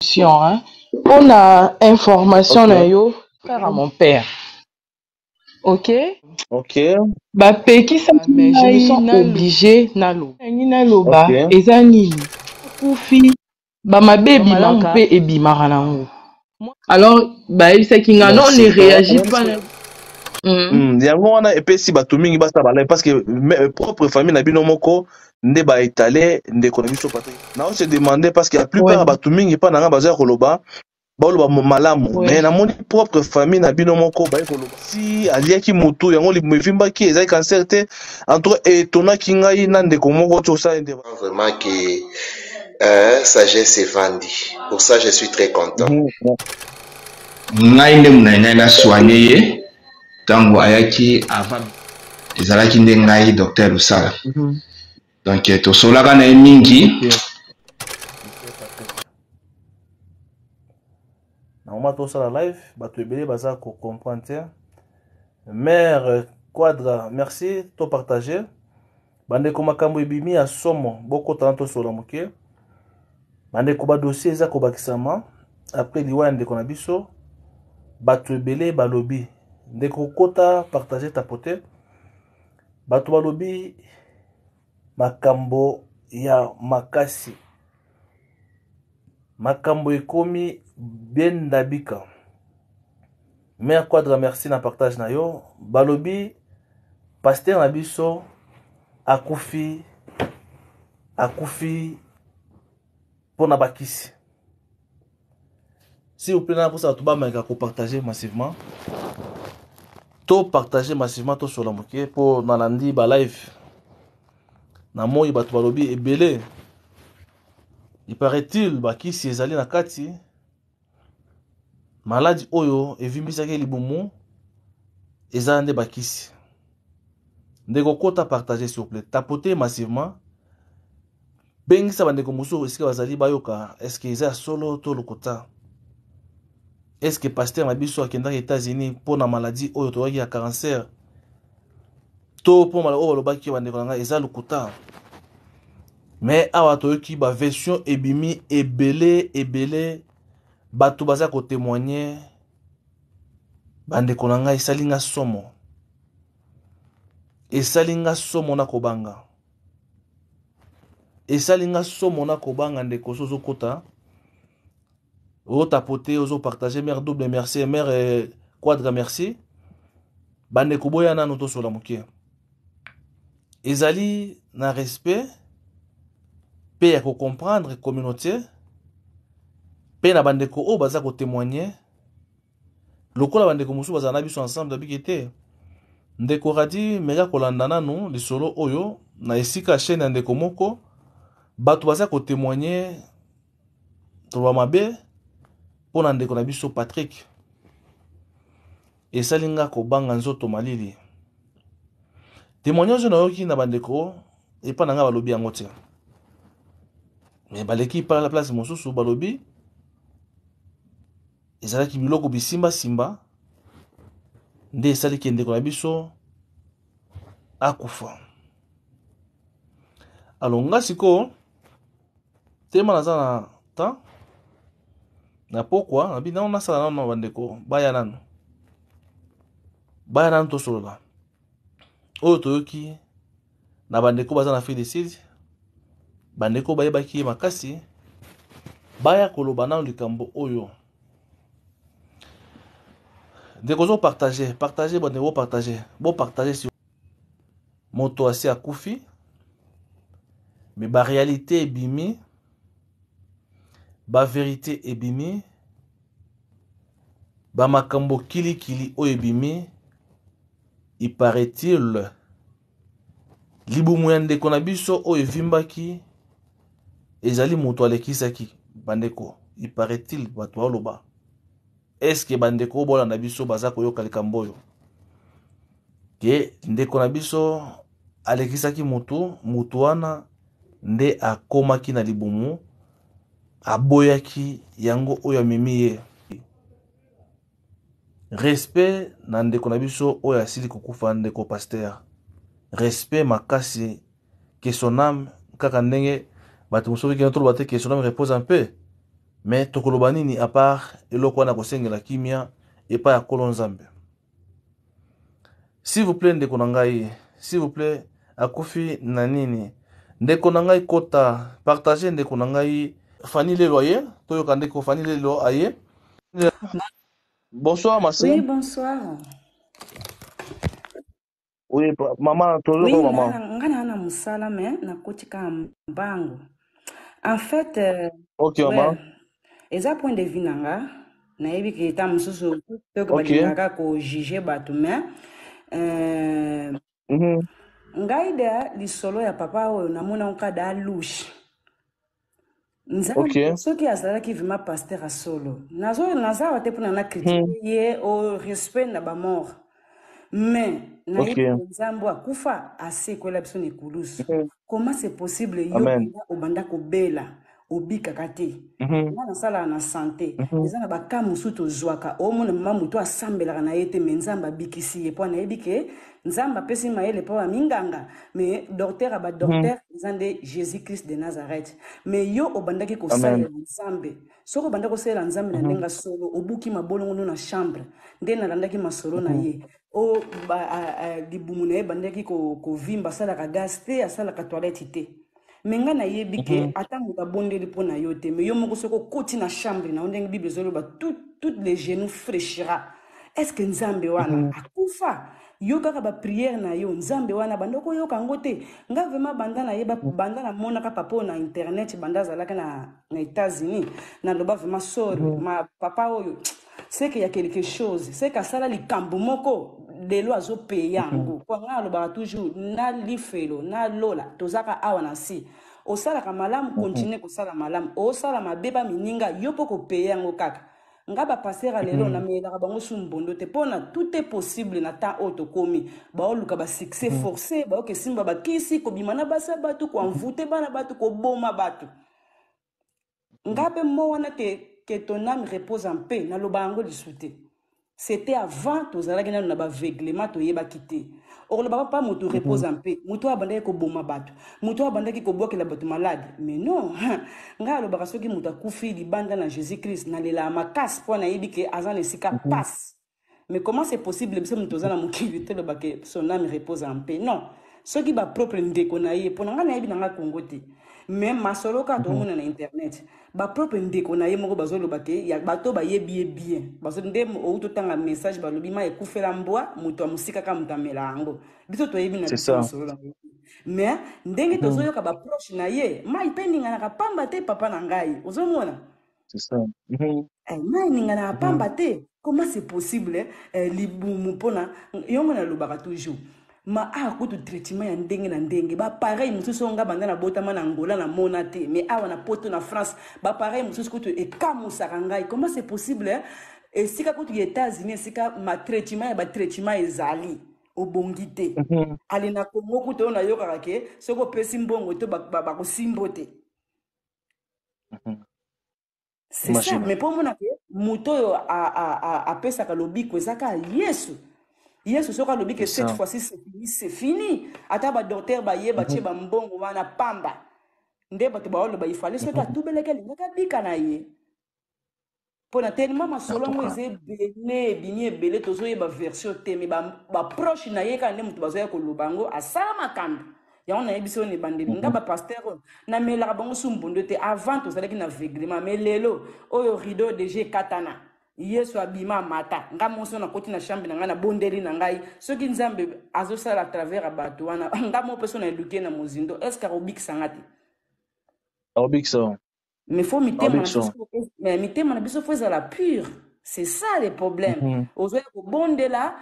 Hein. On a information Ok. na yo frère à mon père. Ok? Ok. Bapekisa mais je me sens obligé nalo. Ok. Naloba eza nini? Kufi ba mabebi maka pe ebimaka nango. Alors bayebisaki nga non ne réagit pas. Yango wana epesi bato mingi basala balaye parce que propre famille na bino moko nde baetale ndeko na biso Patrick. Na se demander parce que la plupart ya bato mingi mpa na nga baza koloba baoloba malamu mais namoni propre famille na bino moko baye koloba si aliaki motu yango evimbaki ezali cancer te en tout cas etonaki ngai na ndeko moko ti osala nde vraiment que sagesse evandi. Pour ça je suis très content. Ngai nde munai na soigné ye tango ayaki avant ezalaki nde ngai docteur Lusala. Donc tosolaka na ye mingi. Na moment tosala live bato ebele baza ko comprendre. Mère Quadra, merci to partager. Bandeko makambo ebimi ya somo bokota na tosola moke. Bandeko ba dossier eza ko bakisama après liwa ndeko na biso bato ebele balobi ndeko kota partager tapoter bato balobi makambo ya makasi makambo ekomi bien dabika. Mère Quadra, merci na partage na yo. Balobi pasteur na biso akufi pona bakisi. Si vous plaît, pour ça, tout le monde partager massivement. To partager massivement to sur la moquette pour Nalandi ba live. Na moi batu balobi ebele. Il paraît-il bakisi ezali na kati maladie oyo evimbisaki libumu ezande bakisi. Ndeko kota partager s'il vous plaît. Tapoter massivement. Bengisa bandeko muso esika bazali bayoka est-ce que eza solo to lokota. Est-ce que pasteur Mabiso a kendaki États-Unis pour la maladie oyo to ya cancer to pour maladie oyo lobaki bandeko nga eza lokuta. Mais awa to ki ba version ebimi ebele bato baza ko témoigner bandeko nga esalinga somo. Esalinga somo na kobanga. Esalinga somo na kobanga ndeko sozo kota. Ozo tapoter, ozo partager, mère double merci, mère Quadra merci. Bande kuboya na noto sur la moquette. Ezali na respect, pe ya ko comprendre communauté, pe na bande ko o baza ko témoigner. Lokola bande ko musu baza na biso ensemble da bikete. Ndeko radi mega kolanda nanu lisolo oyo na esika chaîne ndeko moko bato baza ko témoigner to mabe. Pona ndeko na biso Patrick esalinga ko banga nzoto malili témoignage na yoki na bandeko epa na nga balobi yango te mais baleki par la place mosusu balobi ezalaki biloko bisimba simba nde esaliki ndeko na biso akufa. Alonga siko tema naza na temps na pokwa na bina on asala na bandeko baya nanu to solola oyo toyoki na bandeko baza na félicite bandeko bayebaki makasi baya koloba na likambo oyo ndeko zo partager bandeko partager si moto asi akufi mais ba réalité ebimi ba vérité ebimi ba makambo kili oyo ebimi. Il paraît-il libumu ya ndeko na biso oyo evimbaki ezali moto alekisaki bandeko. Il paraît-il bato oloba est-ce que bandeko bolanda biso baza koyoka likambo oyo ke ndeko na biso alekisaki moto wana nde akomaki na libumu aboyaki yango oyo amemi ye. Respect na ndeko na biso oyo asili kokufa ndeko pasteur. Respect makasi que son âme kaka ndenge bato musoki ke notre bate que son âme repose un peu. mais tokoloba nini à part eloko wana kosengela kimia epai ya kolo nzambe. S'il vous plaît ndeko na ngai, s'il vous plaît akufi na nini ndeko na ngai kota partager ndeko na ngai Fanny Lelo aye toyoka ndeko Fanny Lelo aye. Bonsoir Massé. Oui, bonsoir. Oui, maman, toujours Oui, maman. ngana musala me na kotika mbango. En fait, Ok, maman. eza point de vue nanga na yebi ke ta mususu to ko Ok. balingaka ko juger batu me ngai de lisolo ya papa oyo namona nkada louche. Ok. Soki azalaki vima pasteur a solo. Naza te pona na critiquer ye au respect na ba mort. Mais na yebi nzambo akufa ase ko la biso ni kulusu. Comment c'est possible yo obanda ko bela obika kate? Na sala na santé. Eza na baka musuto zwaka o mona mamu to asambela na yete menzamba bikisi ye po na yebi ke nzamba pesi maele po minganga mais docteur aba docteur zande Jésus Christ de Nazareth. Mais yo obandaki ko sala nzambe. Soko obanda ko sala nzambe na ndenga solo obuki mabolongo na chambre. Ndena landaki masolo na ye. O libumu na ye bandaki ko vimba sala ka gas te asala ka toilette te. Menga na yebi ke ata muta bondeli po na yo te mais yo moko soko koti na chambre na ndenge Bible zolo ba toutes les genoux fléchira. Est-ce que nzambe wana akufa yo kaka ba prière na yo nzambe wana bandoko yo kango te nga vraiment banda na yeba banda na mona ka papa na internet banda zalaka na États-Unis na loba vraiment sorry ma papa oyo c'est qu'il y a quelque chose c'est que ça là likambo moko de lo azo payango kwa nga loba toujours na lifelo na lola tozaka awa na si osala ka malamu continuer ko sala malamu osala mabeba mininga yo poko payango kaka nga ba passer à lelo na mela ka bango sumbondo te pona tout est possible na temps auto komi ba oluka ba succès forcé ba ke simba ba kisi ko bimana basa batu ko envoûter bana batu ko boma batu nga pe mo wana te que ton âme repose en paix na lobango lisute. C'était avant tozalaki na ba veglema to yeba kité. Or le papa moto repose en paix. Moto abandaki ko boma batu. Moto abandaki ko bokela batu malade. Mais non, nga lo baka soki moto akufi libanda na Jésus Christ na lela makas po na yebi ke azan esika passe. Mais comment c'est possible que moto zana mokili te lo baka son âme repose en paix? Non. Soki ba propre ndeko na ye po na nga na yebi na nga Kongo te. Même masolo ka to mona na internet ba propre ndeko na ye moko bazolo bake ya bato ba yebi bien bazo ndem o to tanga message ba lobi ma ekufela mbwa muto amusika ka mutamela ngo biso to yebi na masolo la mais ndenge to zoyo ka ba proche na ye mai peninga na kapamba te papa na ngai ozomona c'est ça mai ninga na pamba te comment c'est possible libumu pona yongo na lobaka toujours ma kutu traitement ya ndenge na ndenge ba pareil mususu nga banda na botama na Angola na monate mais awa na poto na France ba pareil mususu kutu e kamusaka ngai comment c'est possible et sika kutu ya États-Unis sika ma traitement ya ba traitement ezali obongite ali na Congo kutu na yoka ke soko pesi mbongo to ba ko simbote c'est ça mais pour mona ke muto yo a pesa ka lobiko ezaka Yesu Yesu soka lobi que cette fois-ci c'est fini. Ata ba docteur ba ye ba tie ba mbongo wana pamba. Nde ba to ba olo ba ifale so ta tubeleke ngaka bika na ye. Pona tellement ma solo mo eze bene binye bele tozo ye ba version temi ba proche na ye ka nde mutu bazo ya ko lubango asala makambi. Ya on a ebiso ni bandeli nga ba pasteur na mela bango sumbundo te avant to salaki na veglema mais lelo oyo rideau de G katana. Yesu abima mata nga monso na koti na chambre na nga na bondeli na ngai soki nzambe azosala à travers abato wana nga mo peso na eduke na mozindo est-ce que robik sangati robik ça mais faut mitema na biso faut ezala pure c'est ça le problème ozoya ko bondela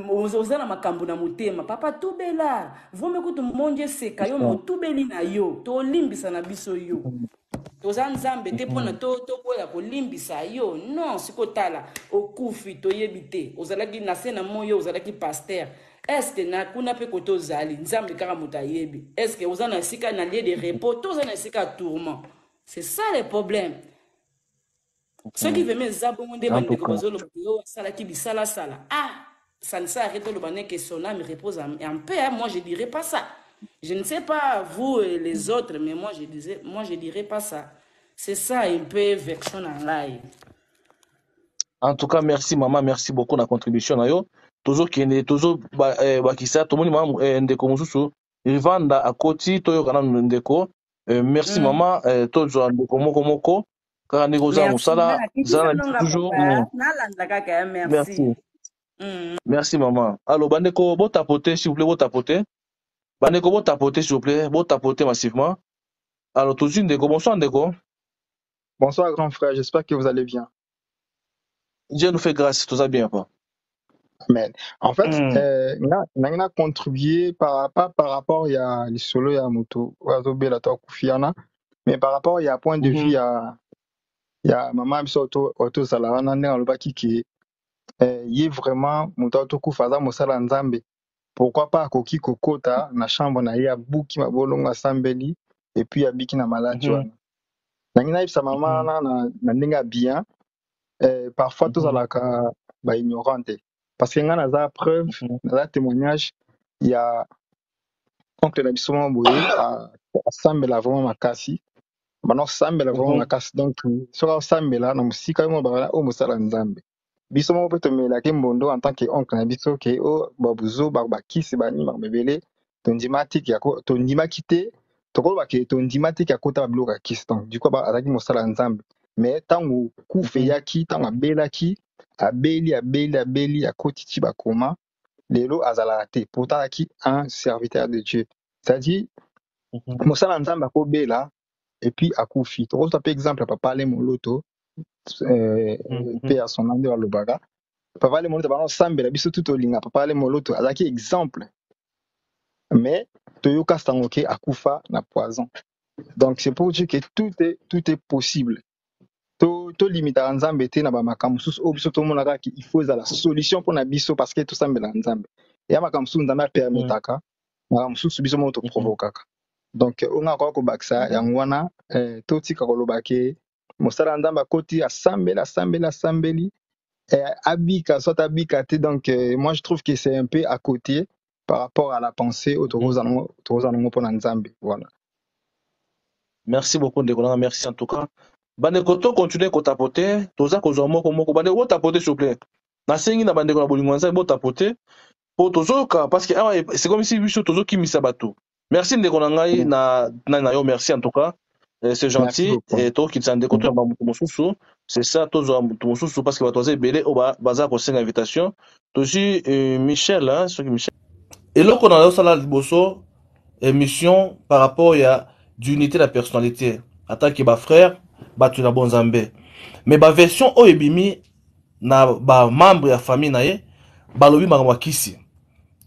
ozala makambo na motema papa tubela vome kutu monje seka yo motubeli na yo to limbisa na biso yo toza nzambe te pona to boya ko limbisa yo non sikotala okufi to yebite ozalaki na sena moyo ozalaki pasteur est-ce que na kuna pe ko tozali nzambe kaka muta yebi est-ce que ozana sika na lieu de repos tozana sika tourment c'est ça le problème ceux qui veulent mes zabongo de bande ko bazolo yo sala ki bisala sala ça ne s'arrête le bané que son âme repose en paix moi je dirais pas ça. Je ne sais pas vous et les autres, mais moi je dirais pas ça. C'est ça un peu version en live. En tout cas, merci maman, merci beaucoup de la contribution. Toujours bakisa, tout le monde ndeko mususu, Rivanda à côté, toyo kana ndeko. Merci maman, tojo ndeko moko. Kaka ndeko za musala, za toujours. Merci. Merci maman. Alors bandeko, bo tapoter s'il vous plaît, bo tapoter. Bandeko bo tapoter s'il vous plaît, bo tapoter massivement. Alors toujours ndeko, bonsoir ndeko. Bonsoir grand frère, j'espère que vous allez bien. Dieu nous fait grâce, tout ça bien pas. Amen. En fait, on a contribué par rapport il y a les solo ya moto, la kufiana, mais par rapport il y a point de vue il y a maman biso auto salarana ne alobaki ki yi vraiment moto auto kufaza mosala nzambe. Pourquoi pas koki kokota na chambre na ya buki mabolonga sambeli et puis abiki na maladi wana. Nangina ibsa maman na ndinga bien. Parfois tous alaka ba ignorante parce que ngana za preuve za témoignage il y a oncle na biso boye a sambela vraiment makasi bano sambela vraiment makasi donc so sambela na musika mo ba o musala nzambe biso mo peut mela ke mbondo en tant que oncle na biso ke o babuzo ba kisi ba ni ba bebele tondimatique ya ko tondimaki tokoloba ke tondimatique ya kota ba bloka kisi donc du coup ba azaki musala nzambe mais tango kufe yaki tango abelaki abeli akotiti bakoma lelo azala te pourtant aki un serviteur de Dieu c'est-à-dire mosala nzambe akobela et puis akufi tokosa pe exemple papa le moloto pe à son ande alobaka papa le moloto bana sambela biso tout olinga papa le moloto azaki exemple mais toyoka sango ke akufa na poison donc c'est pour dire que tout est possible. To limita nzambe te na ba makamsusu o biso to monaka ki il faut la solution pour na biso parce que tout ça mbela nzambe ya makamsusu nzambe permetaka makamsusu biso mo to provokaka donc on a ko baksa yango wana to tika koloba ke mosala nzambe koti asambeli abika soit abika te donc moi je trouve que c'est un peu à côté par rapport à la pensée autorosa no pour nzambe voilà. Merci beaucoup Ndekolanga, merci en tout cas. Bandeko to continuer ko tapoter, toza ko zo moko bandeko tapoter s'il vous plaît. Na sengi na bandeko na bolingo nzambe bo tapoter pour tozoka parce que c'est comme si biso tozo kimisa bato. Merci Ndekolanga na yo merci en tout cas. C'est gentil et to ki tsande ko to ba mususu, c'est ça tozo mususu parce que bato za belé o baza ko senga invitation. Toji Michel hein, ce qui Michel. Et là qu'on a eu ça là liboso émission par rapport à d'unité de la personnalité. Attaque que frère, tu na bon zambé. Mais ba version o ebimi na ba membre ya famille na ye, ba lobi makamwa kisi.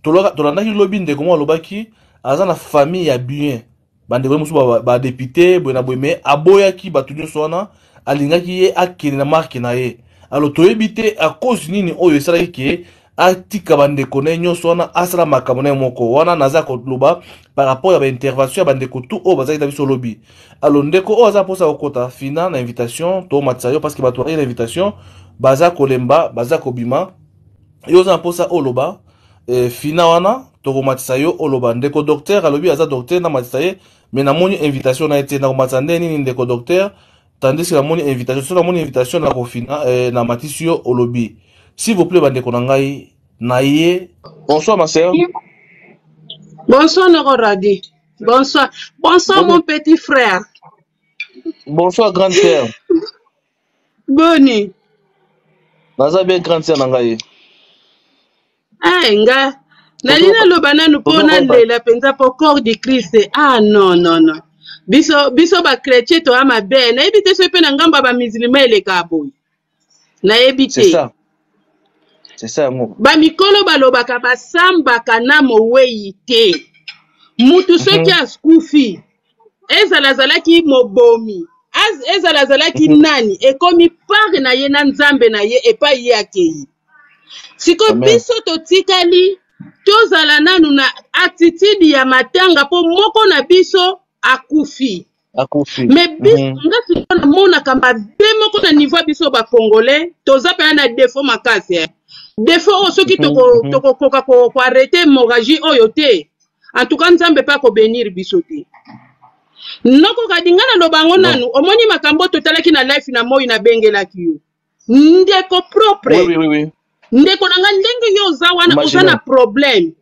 Tolanda ki lobi ndeko mo lobaki aza na famille ya bien. Bande ko musu ba député, bona boyme aboya ki ba tunyo sona, alingaki ye akene na marque na ye. Alors toyebite à cause nini oyo esala ki atika bandeko na nyonso wana asala makambo na moko wana naza koloba par rapport à ba intervention ya bandeko tout o bazaki na biso lobi. Alors ndeko o aza posa kokota fina na invitation to matsayo parce que bato na invitation baza kolemba baza kobima yo za posa oloba fina wana to komatisa yo oloba ndeko docteur alobi aza docteur na matsaye mais na moni invitation na été na komatsande nini ndeko docteur tandis que la moni invitation sur la moni invitation na kofina na matisio olobi. S'il vous plaît, bandeko nangai, naie. Bonsoir, ma sœur. Bonsoir, Nororadi. Bonsoir. Bonsoir, mon petit frère. Bonsoir, grande sœur. Boni. Naza bien, grande sœur nangai. Ah, nga. Nalina lobana nupona lela penza po corps de Christ. Ah, non. Biso ba chrétien to ama ben. Na ebite so pe na ngamba ba musulman ele kaboy. Na ebite. C'est ça. C'est ça, moi. Ba mikolo balobaka basambaka na mowei te. Mutu soki askufi. Ezalazalaki mobomi. Ezalazalaki nani. Ekomi pare na ye na nzambe na ye epa ye akei. Siko biso totikali. Tozala nanu na attitude ya matanga po moko na biso akufi. Mais biso nga siko na mona kamba be moko na niveau biso ba congolais. Toza pe na défaut makasi. Défaut ceux qui arrêter hémorragie oyo te. En tout cas nzambe pas ko bénir biso te. noko kadingana lobango nanu omoni makambo totalaki na life na moi na bengelaki yo ndeko propre ndeko nanga ndenge yo oza wana oza na problème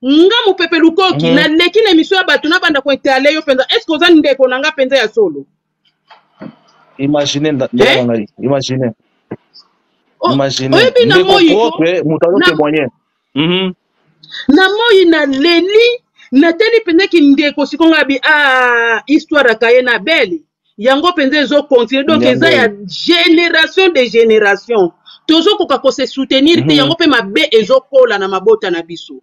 nga mupepe lukoki na leki na émission ya bato na banda koetale yo penza est-ce que oza ndeko nanga penza ya solo imagine imagine oyebi na moi na moi na leli na teli penza ki ndeko sikonga bi histoire akaye na belle yango penza ezo continuer donc eza ya génération de génération tozokoka kose soutenir te yango mpe mabe ezokola na mabota na biso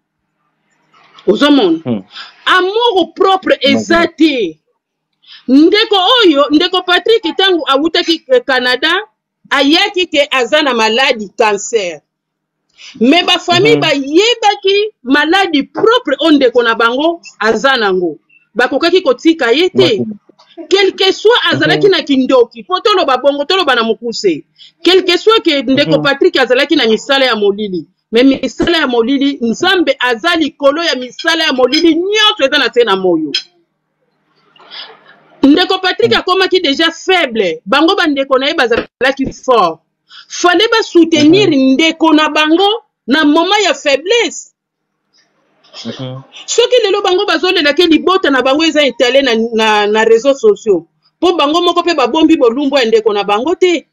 ozomona amour propre eza te ndeko oyo ndeko Patrick ntango awutaki Canada ayaki ke aza na maladi cancer me bafamille bayebaki maladi propre o ndeko na bango aza nango bakokaki kotika ye te quelque soit azalaki na kindoki po toloba bongo toloba na mokuse quelque soit ke ndeko Patrick azalaki na misala ya molili me misala ya molili nzambe aza likolo ya misala ya molili nyonso eza na te na moyo ndeko Patrick akomaki déjà faible bango bandeko na ye bazalaki fort fallait ba soutenir ndeko na bango na moment ya faiblesse soki lelo bango bazolela ke libota na bango eza étalé na réseaux sociaux po bango moko pe babombi bolumbu ya ndeko na bango te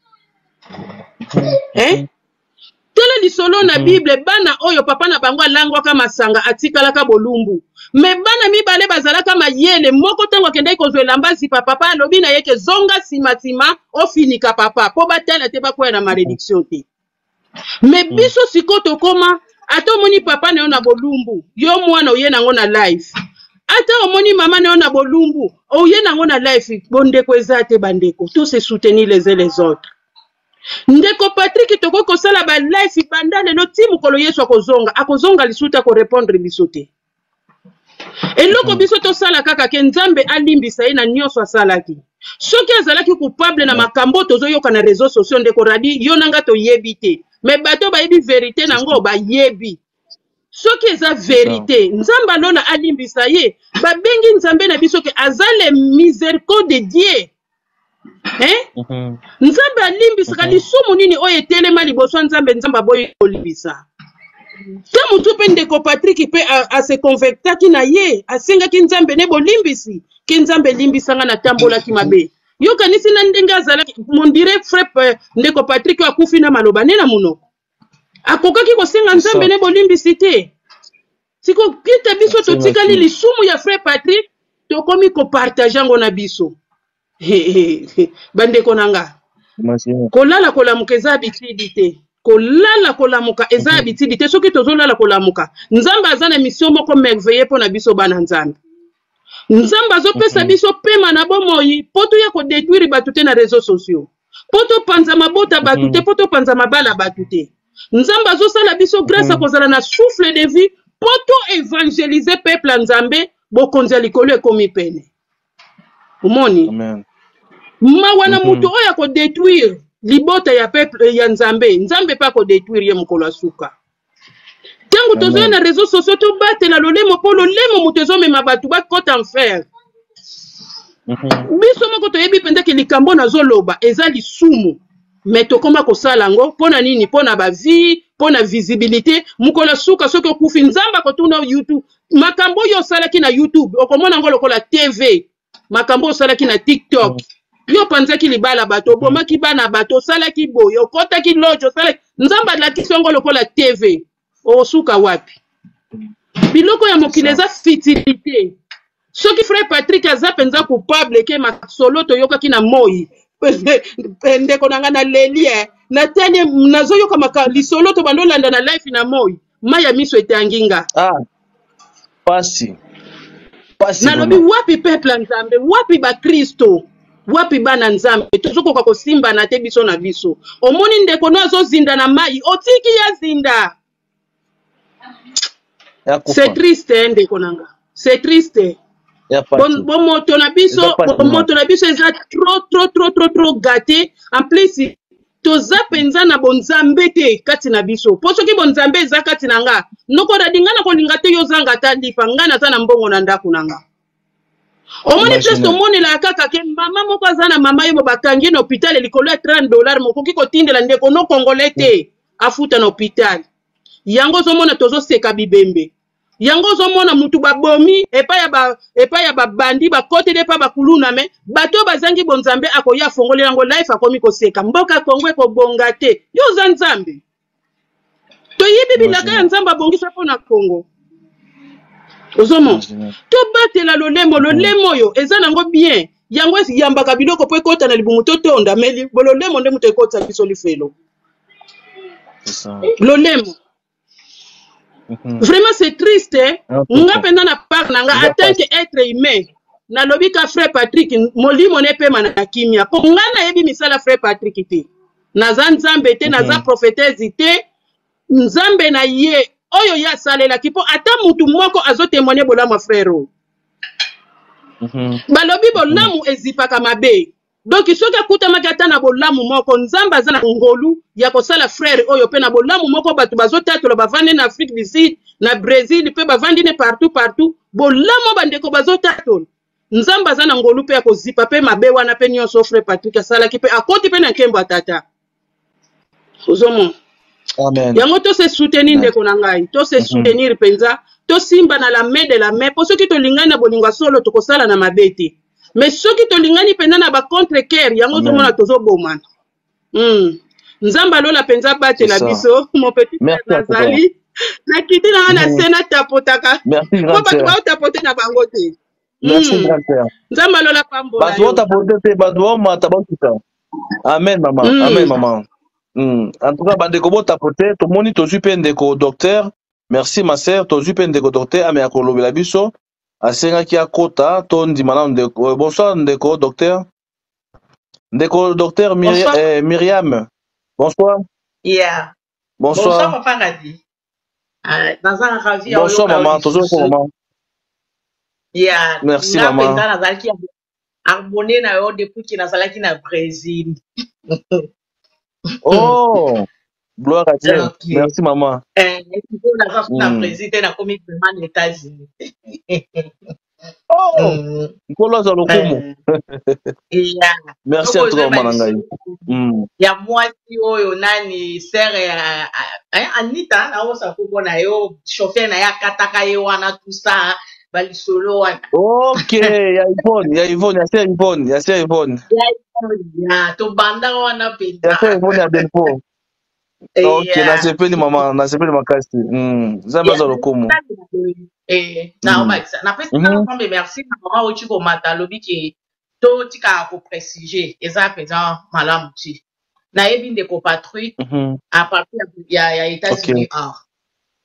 tala lisolo na Bible bana oyo papa na bango alangwaka masanga atikalaka bolumbu me bana mibale bazalaka mayele moko ntango akendaki kozwela mbasi papa alobi na ye ke zonga simatima ofinika papa po batala te bakwea na malédiction te me biso siko tokoma ata omoni papa na yo na bolumbu yo mwana oye nango na life ata omoni mama na yo na bolumbu oye nango na life bondeko eza te bandeko to se soutenir les uns les autres ndeko Patrick toko kosala ba life banda lelo ti mokolo Yesu akozonga lisuta ko répondre biso te eloko biso tosala kaka ke nzambe alimbisa ye na nyonso asalaki soki azalaki coupable na makambo tozoyoka na réseaux sociaux ndeko radi yo nanga toyebi te me bato bayebi vérité nango bayebi soki eza vérité nzambe alona alimbisa ye babengi nzambe na biso ke aza le miséricorde de Dieu nzambe alimbisaka lisumu nini oyo etelema liboso nzambe aboyi kolimbisa ta mutu mpe ndeko Patrick mpe ase convertaki na ye asengaki nzambe ne bolimbisi ke nzambe limbisanga na tambolaki mabe yokanisi na ndenge azalaki mondire frère ndeko Patrick akufi na maloba ne na monoko akokaki kosenga nzambe ne bolimbisi te siko kita biso totikali lisumu ya frère Patrick tokomi kopartage yango na biso bandeko nanga kolala kolamuka eza habitude te kolala kolamuka eza habitude te soki tozolala kolamuka nzambe aza na mission moko merveilleux mpo na biso bana nzambe nzambe azopesa biso pema na bomoi po toya kodétruire bato te na réseaux sociaux po topanza mabota bato te po topanza mabala bato te nzambe azosala biso grâce akozala na souffle de vie po to évangéliser peuple ya nzambe bokonzi ya likolo ekomi pene omoni mawa na mutu oyo akodétruire libota ya peuple ya nzambe nzambe pa kodétruire ye mokolo asuka ntango tozoya na réseaux sociaux tobatela lolemo mpo lolemo moto ezomema bato bakota enfer biso moko toyebi pendeke likambo nazoloba eza lisumu me tokoma kosala yango mpo na nini mpo na bavie mpo na visibilité mokolo asuka soki okufi nzambe akotuna YouTube makambo oyo osalaki na YouTube okomona yango lokola TV makambo osalaki na TikTok yo panzaki libala bato obomaki bana bato osalaki boye okotaki lojo osalaki nzambe alakisi yango lokola TV osuka wapi biloko ya mokili eza futilité soki frère Patrick aza penza coupable ke masolo toyokaki na moi ndeko nanga na lelie natani nazoyoka lisolo to bandolanda na life na moi maya miso etanginga pasi nalobi wapi peuple nzambe wapi bakristo wapi bana nzambe tozokoka kosimba na te biso na biso omoni ndeko no azozinda na mai otiki ya zinda c'est triste ndeko nanga c'est triste bon moto na biso eza trop gâté en plus toza penza na bonzambe te kati na biso po soki bonzambe eza kati na nga noko radinga na kolinga te yozanga ta lipa nga naza na mbongo na ndako nanga omoni place tomonela kaka ke mama moko aza na mama ye bakangi na hôpital likolo ya $30 mokoki kotindela ndeko no congolais te afuta na hôpital yango ozomona tozoseka bibembe yango ozomona mutu babomi epai ya babandi bakoteli epa bakuluna me bato bazangi bonzambe akoya afongoli yango life akomi koseka mboka Kongo ekobonga te yo oza nzambe toyebi bilaka ya nzambe abongisa mpo na Kongo ozomona tobatela lolemo oyo eza nango bien yango yambaka biloko po ekota na libumu totonda me lolemo nde mutu ekota biso lifelo lolemo. Vraiment c'est triste. Nga penda na part nanga en tant que être humain. Na lobi ka frère Patrick molimo ne pe manaka kimia. Po nga na yebi misala frère Patrick te. Naza nzambe te naza prophétesse te. Nzambe na ye oyo ya salela kipo ata mutu moko azo témoigner bolamu frère. Balobi bolamu ezipaka mabe. Donc soki akutamaki ata na bolamu moko nzambe aza na ngolu ya kosala frère oyo pe na bolamu moko bato bazotatola bavandi na Afrique du Sud na Brésil pe bavandi ne partout bolamu bandeko bazotatola nzambe aza na ngolu pe ya kozipa pe mabe wana pe nyonso frère Patrick asalaki pe akoti pe na nkembo atata ozomo. Amen. Yango to se soutenir ndeko na ngai to se soutenir penza to simba na la main de la main po soki to lingana na bolingo solo to kosala na mabete. Mais ceux qui te lingani penda na ba contre cœur yango to mona tozo bomana nzamba lola penza bate la biso mon petit frère Nazali na kiti na na sena tapotaka ko bato ba tapoter na bango te nzamba lola pambola bato tapoter te bato mata bakuta amen maman amen maman en tout cas bande ko bota tapoter to moni to jupende ko docteur merci ma sœur to jupende ko docteur ame akolobela biso asengaki akota to ndimana ndeko bonsoir ndeko docteur Myriam bonsoir bonsoir papa Radi dans un ravi bonsoir maman toujours maman merci maman nazalaki harmonie na yo depuis que nazalaki na Brésil oh gloire à Dieu merci maman na Brésil na komi vraiment aux États-Unis. Oh, Nkolo za lokumu. Merci à toi Manangai. Ya mwasi oyo nani sere Anita na osa kubona yo chauffeur na ya kataka ye wana tout ça balisolo wana. Okay, ya Yvonne, ya sere Yvonne. Ya to banda wana penda. Ya sere Yvonne ya Delpo. Okay, na sepeli mama, na sepeli makasi. Zamba za lokumu. Na pesi na kombe merci na mama ochi ko mata lobi ke to tika ko préciser eza peza malamu ti. Na yebi ndeko patrouille à partir ya États-Unis.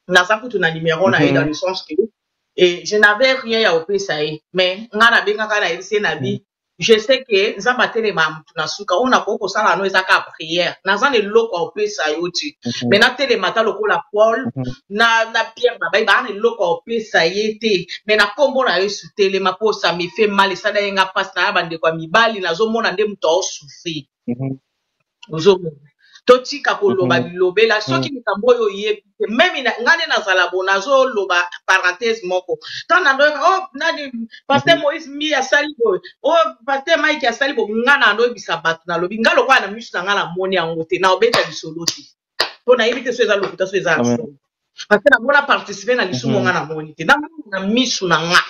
Na sa kutu na numéro na dans le sens que je n'avais rien à opesa mais ngana benga kana ese na bi je sais que nzamba telema mutu na suka ona ko sala no ezaka prière na zane loko opesa yoti mais na telema ta lokola Paul na Pierre na ba ne loko opesa yete mais na kombo na Yesu telema po ça me fait mal ça da yenga passe na bande kwa mibali na zo mona nde mutu o souffrir ozo totika koloba bilobela soki mikambo oyo yebi même ngane nazala bona zo loba parenthèse moko tana ndo nani pasteur Moïse mi ya salibo pasteur Mike ya salibo ngana ndo bisa batu na lobi ngalo kwa na misu ngana moni yango te na obeta bisoloti pona yebi te so eza lokuta so eza parce que na mona participer na lisumo ngana moni te na misu na nga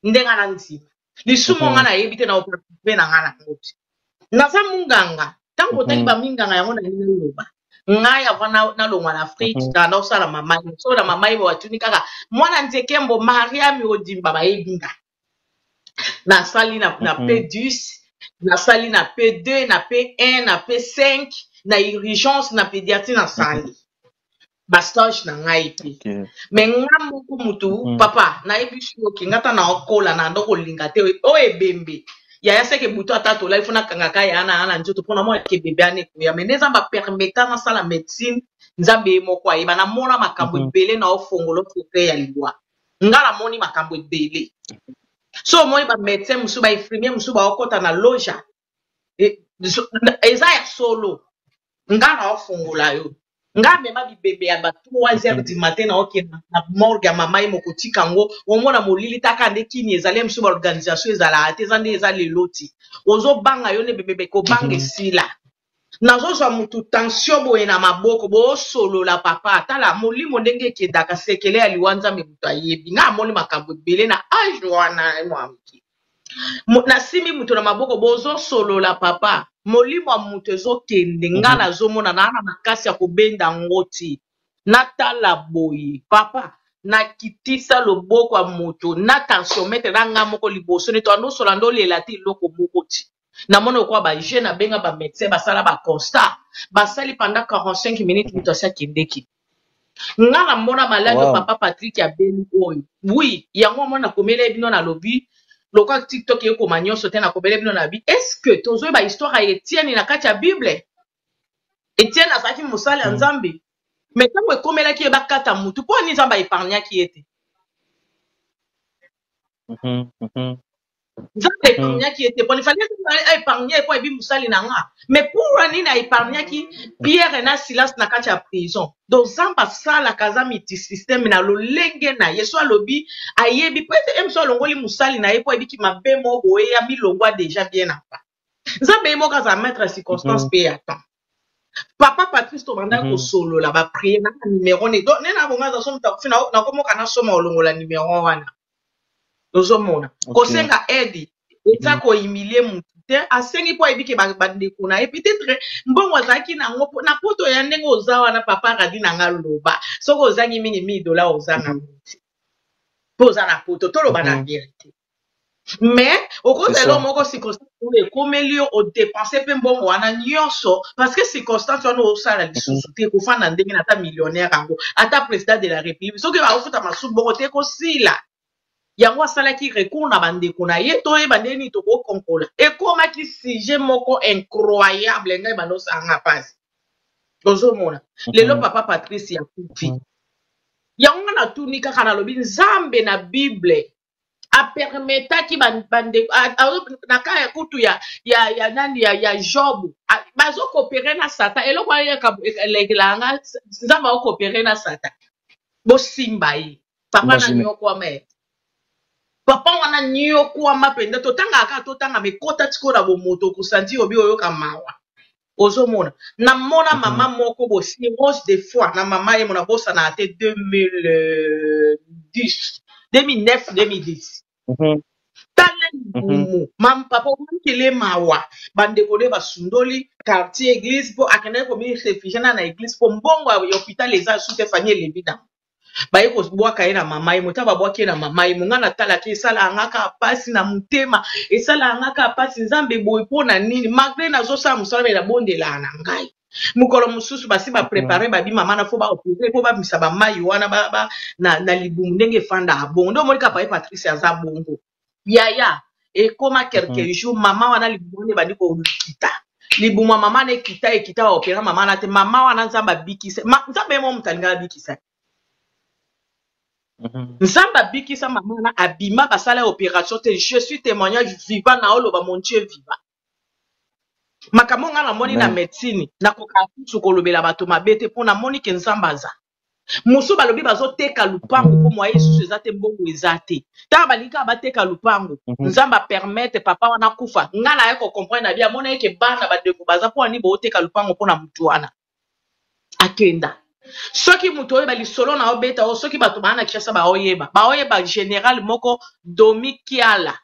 ndenga na ntima lisumo ngana yebi te na participer na ngana ngoti na sa munganga tango tali ba minganga yango na loba ngaya vana na longwa na Afrique na osala mama so na mama ibo watuni kaka mwana nzekembo Mariam odimba ba ebinga na sali na P10 na sali na P2 na P1 na P5 na urgence na pédiatrie na sali bastage na ngai pe mais ngambo ko mutu papa na ebishi okingata na okola na ndoko linga te o ebembe ya seke buto atato la ifuna kangaka ya ana njoto pona mo ke bebe ane ko ya meneza ba permettant na sala médecine nzambe moko ayi bana mona makambo ebele na ofongolo fete ya libwa ngala moni makambo ebele so moi ba médecin musu ba infirmier musu ba okota na loja eza ya solo ngala ofongola yo nga mema bibebe ya ba 3h du matin na oke na morgue ya mama ye mokoti kango omona molili taka nde kini ezali mso ba organisation ezala ate eza nde eza leloti ozo banga yo ne bebebe ko banga esila nazozwa mutu tension boye na maboko bo solo la papa tala molimo ndenge kedaka sekele ya liwanza me mutu ayebi nga amoni makambo ebele na age wana mwamki na simi mutu na maboko bozo solo la papa molimo wa mutu ezokende nga nazomona na makasi ya kobenda ngoti natala boye papa nakitisa loboko ya mutu na tensiometre na nga moko liboso neto andosola ndolela te eloko moko ti namona okwa ba jeune abenga ba médecin basala ba constat basali pendant 45 minutes mutu asi akendeki nga na mona maladi papa Patrick ya beni oyo oui yango mona komela bino na lobi lokwa TikTok yekoma nyonso te na komela bino na bi est-ce que tozoyeba histoire ya Etienne na kati ya Bible Etienne azalaki mosali ya Nzambe mais ntango ekomelaki ye bakata mutu mpo ani Nzambe aépargnaki ye te Nzambe épargnaki ye te mpo nifali aépargne po ebi mosali na nga mais pour nini aépargnaki Pierre na Silas na kati ya prison donc Nzambe asalaka aza multisystème na lolenge na ye so alobi ayebi peut-être emso alongoli mosali na ye po ebiki mabe moko boye ya milongwa déjà bien apa Nzambe ye moko aza maître circonstance mpe ya temps papa Patrice tobanda kosolola bapriere na numéro ne donc nena bonga za somo takufina nakomoka na soma olongola numéro wana ozomona kosenga aide eza kohumilie mutu te asengi po ayebiki bandeko na ye peut-être mbongo azalaki nango na poto ya ndenge oza wana papa radi na nga loba soki ozangi mingi $1000 ozanga muti mpo oza na poto toloba na vérité mais okozela moko circonstance oyo ekomeli yo odepense mpe mbongo wana nyonso parce que circonstance wana osala lisusu te kofanda ndenge na ata millionnaire yango ata président de la république soki bakofuta masusu bongo te kosila yango asalaki recours na bandeko na ye toyeba ndenge nini tokokonkola ekomaki sujet moko incroyable ngai bandosanga mpasi ozomona lelo papa Patrice yakufi yango natuni kaka nalobi Nzambe na Bible apermetaki bande na ka ya kutu ya nani ya Job bazokopere na Satan eloko ayeka legelanga Nzambe akopere na Satan bosimba ye papa na nyoko me papa wana nyoko mapenda totanga mekota tiko na bomoto kusanti obi oyoka mawa ozomona na mona mama moko bo cirrhose de foie na mama ye mona bosa na ate 2010 tala libumu mam papa okele mawa bandeko ne basundoli quartier église po akende ko mi réfugié na église po mbongo ya hôpital eza sute famille levida baye ko bwaka ye na mama ye motaba bwaki na mama ye mungana tala ke sala ngaka pasi na mutema esala ngaka pasi Nzambe boy pona nini malgré nazo sa musala na bondela na ngai mukolo mususu basi ba préparer ba bi mama na fo ba opérer po ba misa ba mai wana ba na libumu ndenge fanda abongo ndo molika pa Patrice aza bongo yaya e koma quelques jours mama wana libumu ne bandi ko kita libumu mama ne kita opérer mama na te mama wana Nzamba bikisa Nzamba mo mutalinga bikisa Nzamba bikisa mama na abima basala opération te je suis témoignage vivant na oloba mon Dieu vivant makambo nga na moni na médecine na kokafusu kolobela bato mabete pona moni ke Nzamba za musu balobi bazoteka lupango po mwa Yesu eza te mbongo eza te ta balika bateka lupango Nzamba permettre papa wana kufa nga na yako comprendre na bia mona yeke bana badeko baza po ani boteka lupango pona mutu wana akenda soki mutu oyeba lisolo na obeta o soki bato bana kishasa baoyeba général moko Domi Kiala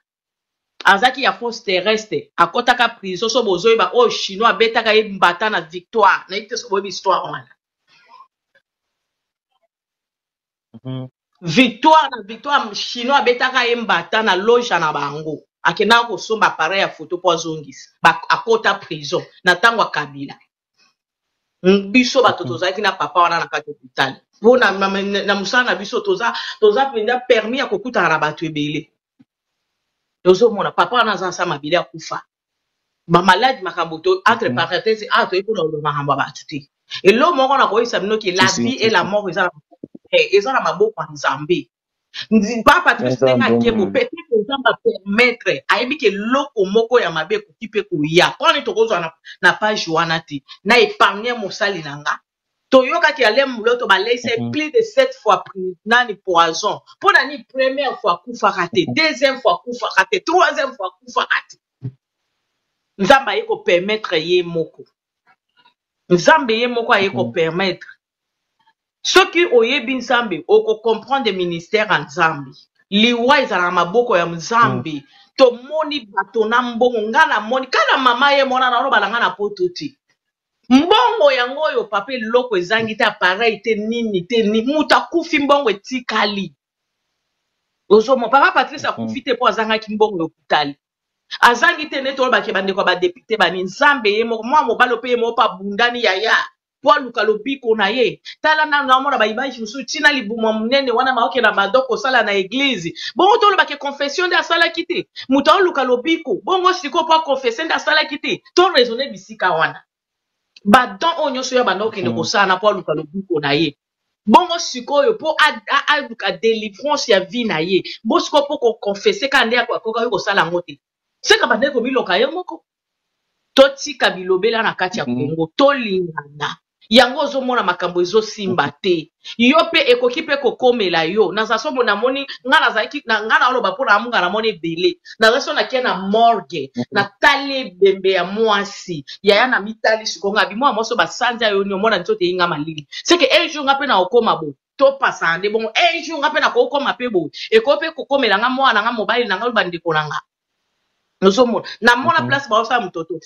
azaki ya force terrestre akotaka prison so bozoyeba o chinois betaka ye mbata na victoire na ite so boyebi histoire wana victoire chinois betaka ye mbata na loge na bango akenda kosomba appareil ya photo po azongisa akota prison na tango Kabila biso bato tozalaki na papa wana na kati hôpital po na musala na biso toza penda permis ya kokutana na bato ebele tozomona papa wana aza sa mabele ya kufa bamaladi makambo to entre parenthèses toyebi mpona makambo ya bato te elo moko na koyebisa bino ke la vie et la mort eza na maboko ya Nzambe papa Patrice ndenge akebo peut-être Nzambe permettre ayebi ke loko moko ya mabe ekoki mpe koya mpona tokozwa na page wana te na épargne mosali na nga Toyoka qui allait mouloto ba laisser plus de 7 fois nani poison. Pour la première fois kufa raté, deuxième fois kufa raté, troisième fois kufa raté. Nzamba yeko permettre ye moko. Nzambe ye moko yeko permettre. Ce qui oyebi nzambe oko comprendre ministère en Nzambe. Liwa ezala maboko ya Nzambe. To moni bato na mbongo ngana moni kana mama ye mona na balanga na pototi. Mbongo yango yo pape loko ezangi te appareil te nini te ni muta kufi mbongo etikali. Ozo mo papa Patrice akufi te po azanga ki mbongo yo kutali. Azangi te ne tolo bake bande ko ba député bani Nzambe ye mo mwa mobalo pe mo pa bundani yaya. Po luka lobiko na ye. Tala na mona ba image musu tina libuma munene wana maoke na badoko sala na église. Bongo tolo bake confession de sala kite. Muta luka lobiko. Bongo siko pa confession de sala kite. To raisonner bisika wana. Badon onyo so ya banoke ne kosana po luka lobiko na ye. Bongo sikoyo po a délivrance ya vie na ye. Bo siko po ko confesser ka nde kwa koka yo sala ngote. Seka bande ko biloka ye moko. Toti kabilobela na kati ya Kongo to lingana. Yango zo mona makambo ezo simba te. Yo pe ekoki pe kokomela yo. Na zaso mona moni ngana zaiki na ngana oloba po na munga na moni belé. Na zaso na kia na morgue. Na tale bembe ya mwasi. Yaya na mitali sikonga bi mwa moso ba sanja yo ni mona ntote inga malili. Seke un jour ngape na okoma bo. To pasande bon un jour ngape na kokoma pe bo. Ekope kokomela nga mwana nga mobile na nga bandeko nanga. Na mona place ba osala mutoto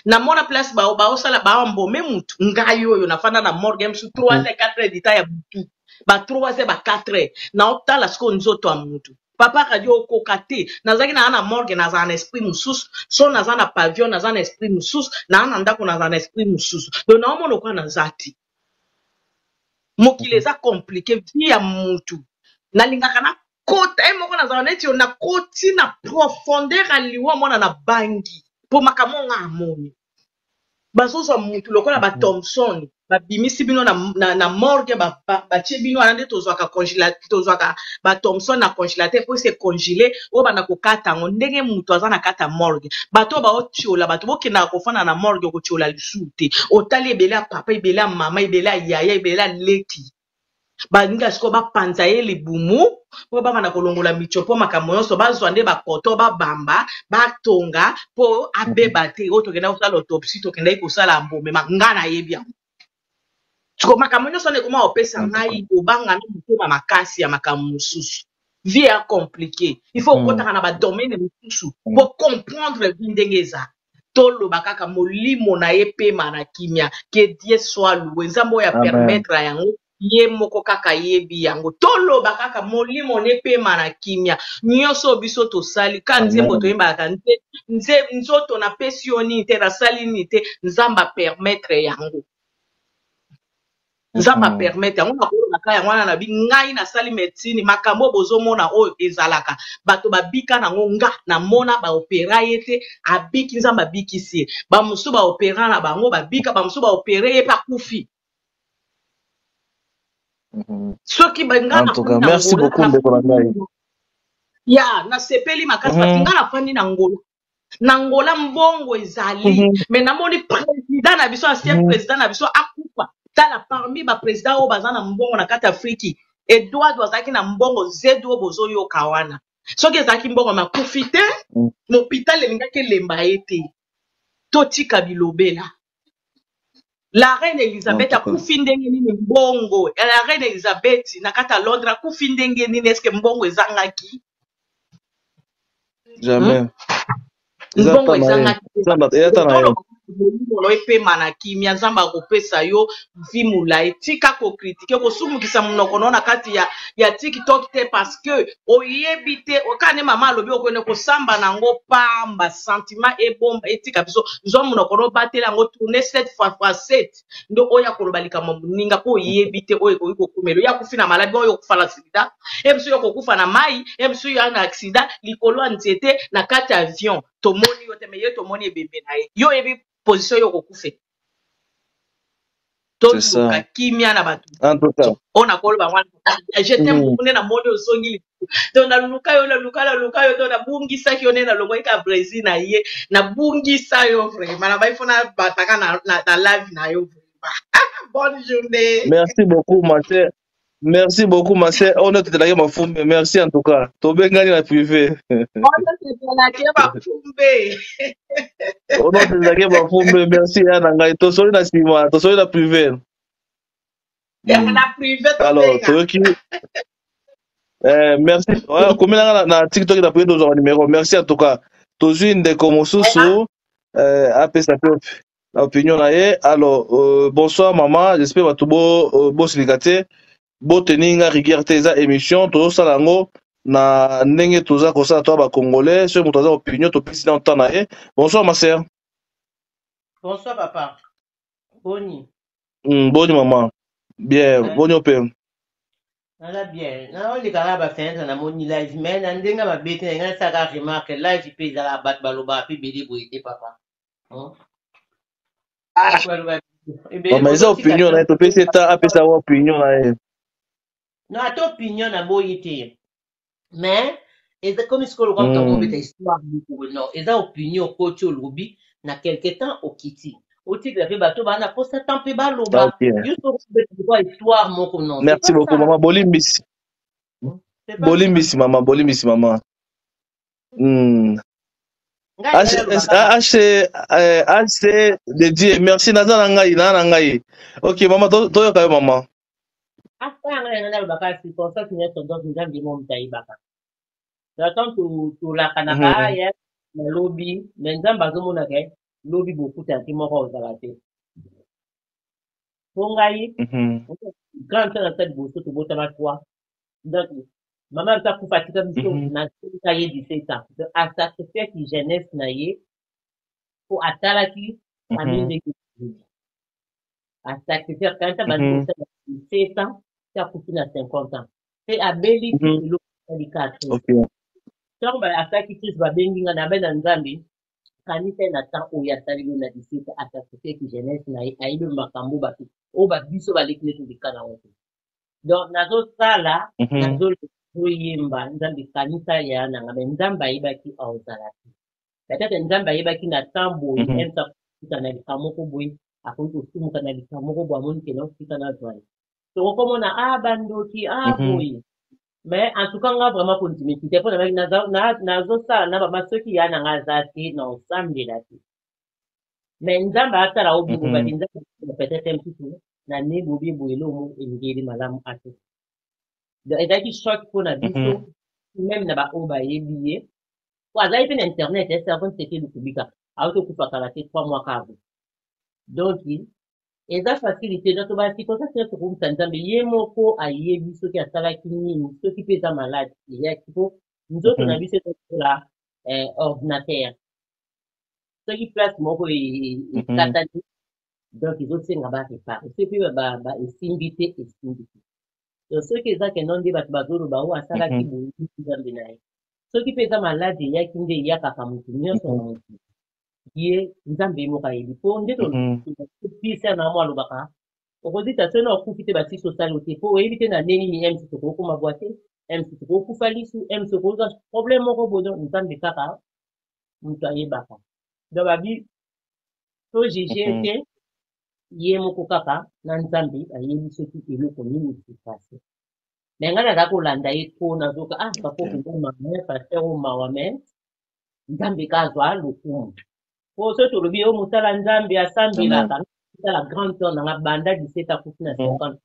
na mona place ba osala ba mbome mutu ngayo yo nafana na morgue msu 3 4 dita ya butu ba 3 ba 4 na otala sko nzoto amutu papa radio kokate nazaki na ana morgue na za na esprit mususu so na za na pavillon na za na esprit mususu na ana ndako na za na esprit mususu donc na omona kwa na zati mokile za compliqué via mutu na lingaka na kota moko na zaneti na koti na profondeur aliwa mona na bangi po makamonga amoni bazozo mutu lokola ba Thompson ba bimisi bino na morgue ba tie bino anande tozwaka congélateur tozwaka ba Thompson na congélateur pour se congeler o bana ko kata ngo ndenge mutu azana kata morgue bato ba otiola bato bokena ko fana na morgue ko tiola lisute otali ebela papa ebela mama ebela yaya ebela leki baninga siko ba panza ye libumu po ba bana kolongola michopo makambo nyonso bazwa nde bakoto babamba batonga po abeba te o tokenda kosala autopsie tokenda kosala mbome ngana yebi yango siko makambo nyonso ne koma opesa ngai obanga motema makasi ya makambo mosusu vie ya compliqué il faut okotaka na badomaine mosusu po comprendre vie ndenge eza toloba kaka molimo na ye pema na kimia que Dieu soit loué nzambe oyo ya permettre yango ye moko kaka yebi yango toloba kaka molimo ne pema na kimia nyonso biso tosali ka nzembo toyembaka nzoto na pesi yo nini te nasali nini te nzamba permettre yango nzamba permettre yango nakolobaka yango wana na ngai nasali médecine makambo bozomona oyo ezalaka bato babika nango nga namona baopera ye te abiki nzamba abikisi ye bamosusu baopera na bango babika bamosusu baopere ye pakufi. Soki bangana merci beaucoup ya na sepeli makasi parce nga na fandi na Ngola mbongo ezali mais namoni président na biso ancien président na biso akufa tala parmi ba président o bazana mbongo na kati Afriki Edouard wazaki na mbongo zedo bozo yo kawana soki ezaki mbongo makufi te l'hôpital elingaki lemba ete totika bilobela. La reine Elisabeth a kufi ndenge nini mbongo. La reine Elisabeth na kata Londres a kufi ndenge nini eske mbongo ezangaki? Jamais. Mbongo ezangaki. Molimo epe manakimia nzamba kopesa yo vimula etika ko critiquer ko sumukisa munoko na kati ya TikTok te parce que oyebi te okane mama lobi okone ko samba nango pamba sentiment e bomba etika biso nzo munoko no batela ngo tourner 7x7 ndo oya kolobalika muninga po oyebi te oyo ko kumelo ya kufina maladi oyo kufala sida emsu yo kokufa na mai emsu yo na accident likolo nzete na kati avion tomoni yo te meye tomoni ebebe na ye yo ebi position yo kokufe to luka kimia na batu ona koloba mwana jete mukune na moni osongili to na luka yo to na bungisa ki onena longo ika Brazil na ye na bungisa yo vraiment na baifona bataka na live na yo vraiment Bonne journée. Merci beaucoup, ma sœur. Merci beaucoup, ma sœur. On est tout à l'heure, ma femme. Merci en tout cas. Tobe ngani na privé. On est tout à l'heure, ma fumbe. On est tout à l'heure, ma femme. Merci, Ananga. Tosoli na sima. Tosoli na privé. La privé, alors, Toyoki. Merci. Combien na TikTok na privé dans numéro. Merci en tout cas. Tozu ndeko mosusu. Après ça peut opinion na ye. Alors, bonsoir maman. J'espère que tout beau silikate. Bo teninga rigueur te eza émission tozo sala ngo na ndenge toza kosala to ba congolais sur moto za opinion to pesi na temps na ye. Bonsoir ma sœur. Bonsoir papa. Boni. Boni maman. Bien, boni ope. Nala bien. Na on likala ba fenêtre na moni live mais na ndenga ba bete na saka remarque live pe za la bat baloba pe beli boité papa. Mais eza opinion na to pesi ta apesa wa opinion na ye. Non, à ton opinion, na boyité. Mais, c'est comme ce que l'on a dit, histoire non, et ça opinion coach au lobby, na quelque temps au kiti. Au titre de bateau, bah na poste temps pe ba loba. Juste pour histoire mon comme merci beaucoup maman Bolimbisi. Bolimbisi maman, Bolimbisi maman. H de Dieu, merci Nazana ngai. OK maman, toi ka maman. Après, on a le bagage, c'est pour ça que nous sommes dans une grande démonte à Ibaka. J'attends tout la Kanaka, hier, le lobby, maintenant, bazomo nage, lobby beaucoup de temps, mort aux alatés. Pongaï, quand on a cette bourse, tout beau temps à toi. Donc, maman, ça pour fatiguer, n'a pas eu 17 ans. À sacrifier qui jeunesse naïe, pour atalaki, famille de à sacrifier quand tu as 17 ans, tu as coupé à 50 ans. C'est à Béli qui est le 4. Donc, à ça qui va bénir na ben nzambi, kanisa na temps où ya sali na 17 à sacrifier qui jeunesse na aibe makambo ba o ba biso ba lekne to dikana wote. Donc, nazo sala, nazo yemba nzambi kanisa ya na ngabe nzamba iba ki auzalaki. Peut-être nzamba iba ki na tambo ensa kana likamoko boy akonto sumu kana likamoko bo amoni keno kitana joie. Donc comme on a abandoki boy. Mais en tout cas on a vraiment continué. C'était pour nazo sala na ba masoki ya na ngazati na ensemble là. Mais nzamba atala obi bo ba nzamba peut-être un petit peu na ne bobi boyelo mo engeli malamu ate. Donc et qui choque pour na biso même na ba oba yebiye. Vous avez fait Internet, c'est avant c'était le public. Alors que vous pouvez 3 mois avant. Donc, et ça facilité. Donc, si comme ça, c'est comme ça, mais il y a mon co à y ceux qui a salakini, ceux qui pèsent malade, il y a qui faut, nous autres, on a vu cette là, ordinateur. Ceux qui placent mon co et satanique. Donc, ils ont c'est là-bas réparé. Ceux qui et simbité. Donc, ceux qui ont non dit, bazolo, ou à salakini, ils ont bien. Ceux qui pèsent malade, il y a qui ne y a qu'à son qui est nzambe mo kayebi po ndeto pisa na mwa lobaka okozita tena okufite bati social ote po oyebite na neni ni MC to ko ma boite MC to ko kufalisu MC ko za problème moko bodo nzambe kaka mutu ayebaka do babi to jijete ye moko kaka na nzambe ayebi soki eloko nini kipase ngana da ko landa ye ko na zoka ba ko kuma ma pasteur o mawame nzambe kazwa lokumu. Pour ceux qui ont oublié, on a la Nzambi à Sambila, la grande sœur dans la banda 17 à 50.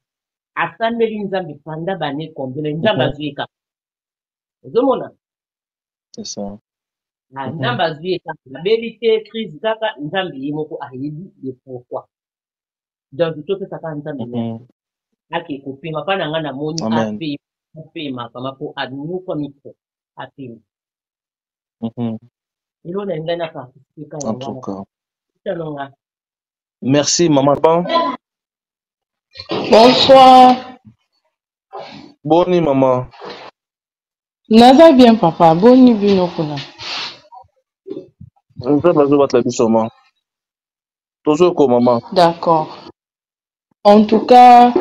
À Sambeli Nzambi, Panda Bané, Combele, Nzamba Zueka. C'est ça. Nzamba Zueka, la vérité, crise Zaka, Nzambi, Yemoko, Ayebi, et pourquoi. Donc, tout ça, ça Nzambi. Ake, Kopi, ma pana ngana moni, Ape, ma fama, pour admou comme micro. Ape. En tout cas. Merci, maman. Bonsoir. Boni, maman. Naza bien, papa. Boni, bino kuna. D'accord. En tout cas,